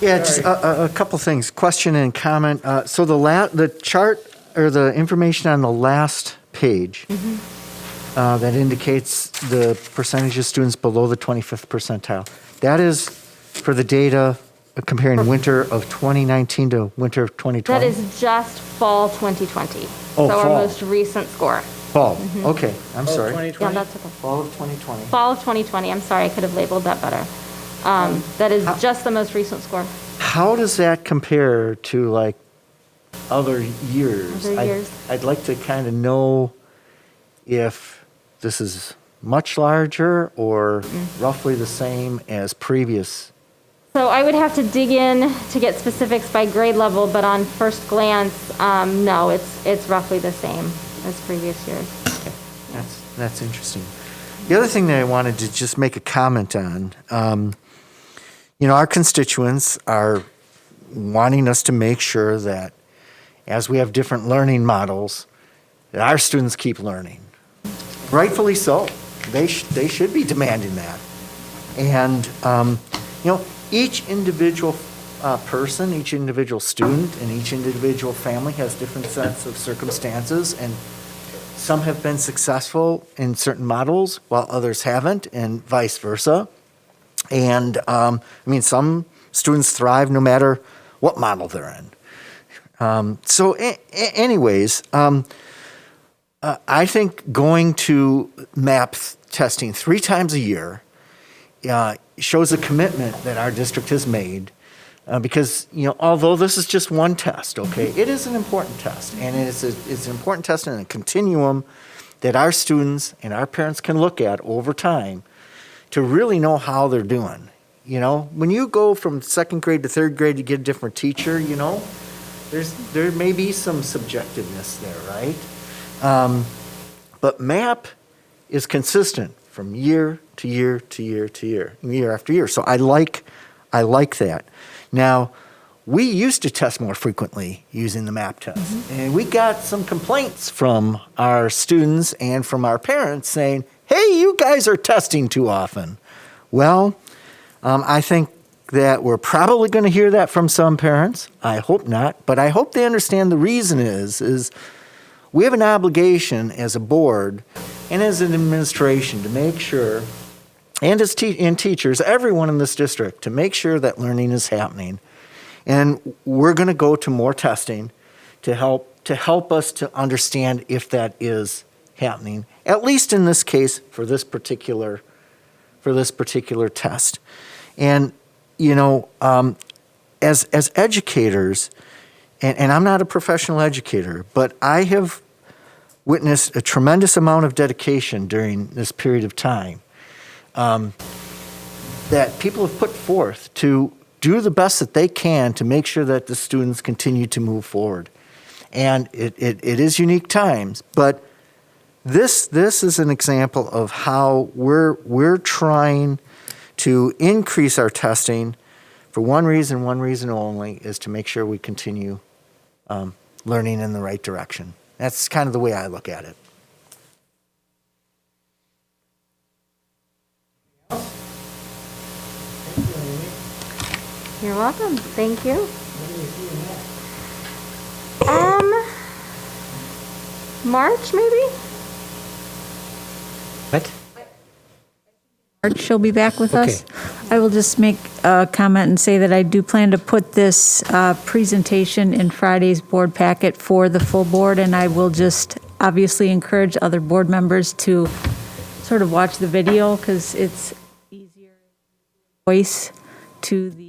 Yeah, just a couple things. Question and comment. So the chart or the information on the last page that indicates the percentage of students below the 25th percentile, that is for the data comparing winter of 2019 to winter of 2020? That is just fall 2020. Oh, so our fall. most recent score. Fall. Okay, I'm sorry. 2020? Yeah, that's okay. Fall of 2020. Fall of 2020. I'm sorry, I could have labeled that better. That is just the most recent score. How does that compare to like other years? Other years. I'd like to kind of know if this is much larger or roughly the same as previous. So I would have to dig in to get specifics by grade level, but on first glance, no, it's roughly the same as previous years. Okay. That's interesting. The other thing that I wanted to just make a comment on, our constituents are wanting us to make sure that as we have different learning models, that our students keep learning. Rightfully so. They should be demanding that. And, each individual person, each individual student, and each individual family has different sets of circumstances, and some have been successful in certain models while others haven't, and vice versa. And some students thrive no matter what model they're in. Anyways, I think going to MAP testing 3 times a year shows a commitment that our district has made because, although this is just one test, okay, it is an important test, and it's an important test in a continuum that our students and our parents can look at over time to really know how they're doing. When you go from 2nd grade to 3rd grade to get a different teacher, there may be some subjectiveness there, right? But MAP is consistent from year to year to year to year, year after year. So I like that. Now, we used to test more frequently using the MAP test, and we got some complaints from our students and from our parents saying, "Hey, you guys are testing too often." Well, I think that we're probably going to hear that from some parents. I hope not, but I hope they understand the reason is we have an obligation as a board and as an administration to make sure, and as teachers, everyone in this district, to make sure that learning is happening. And we're going to go to more testing to help us to understand if that is happening, at least in this case for this particular test. And as educators, and I'm not a professional educator, but I have witnessed a tremendous amount of dedication during this period of time that people have put forth to do the best that they can to make sure that the students continue to move forward. And it is unique times, but this is an example of how we're trying to increase our testing for one reason only, is to make sure we continue learning in the right direction. That's kind of the way I look at it. You're welcome. Thank you. March maybe? What? She'll be back with us. I will just make a comment and say that I do plan to put this presentation in Friday's board packet for the full board, and I will just obviously encourage other board members to sort of watch the video because it's easier voice to the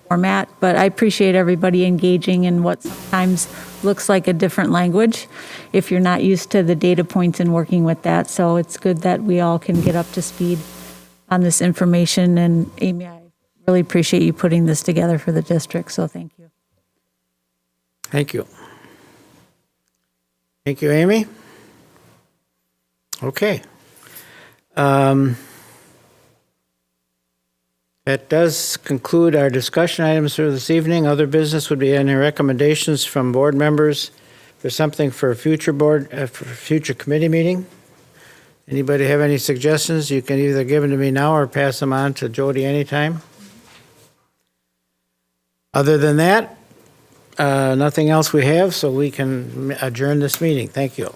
format. But I appreciate everybody engaging in what sometimes looks like a different language if you're not used to the data points and working with that. So it's good that we all can get up to speed on this information. And Amy, I really appreciate you putting this together for the district. So thank you. Thank you. Thank you, Amy. Okay. That does conclude our discussion items for this evening. Other business would be any recommendations from board members for something for a future future committee meeting. Anybody have any suggestions? You can either give them to me now or pass them on to Jody anytime. Other than that, nothing else we have, so we can adjourn this meeting. Thank you.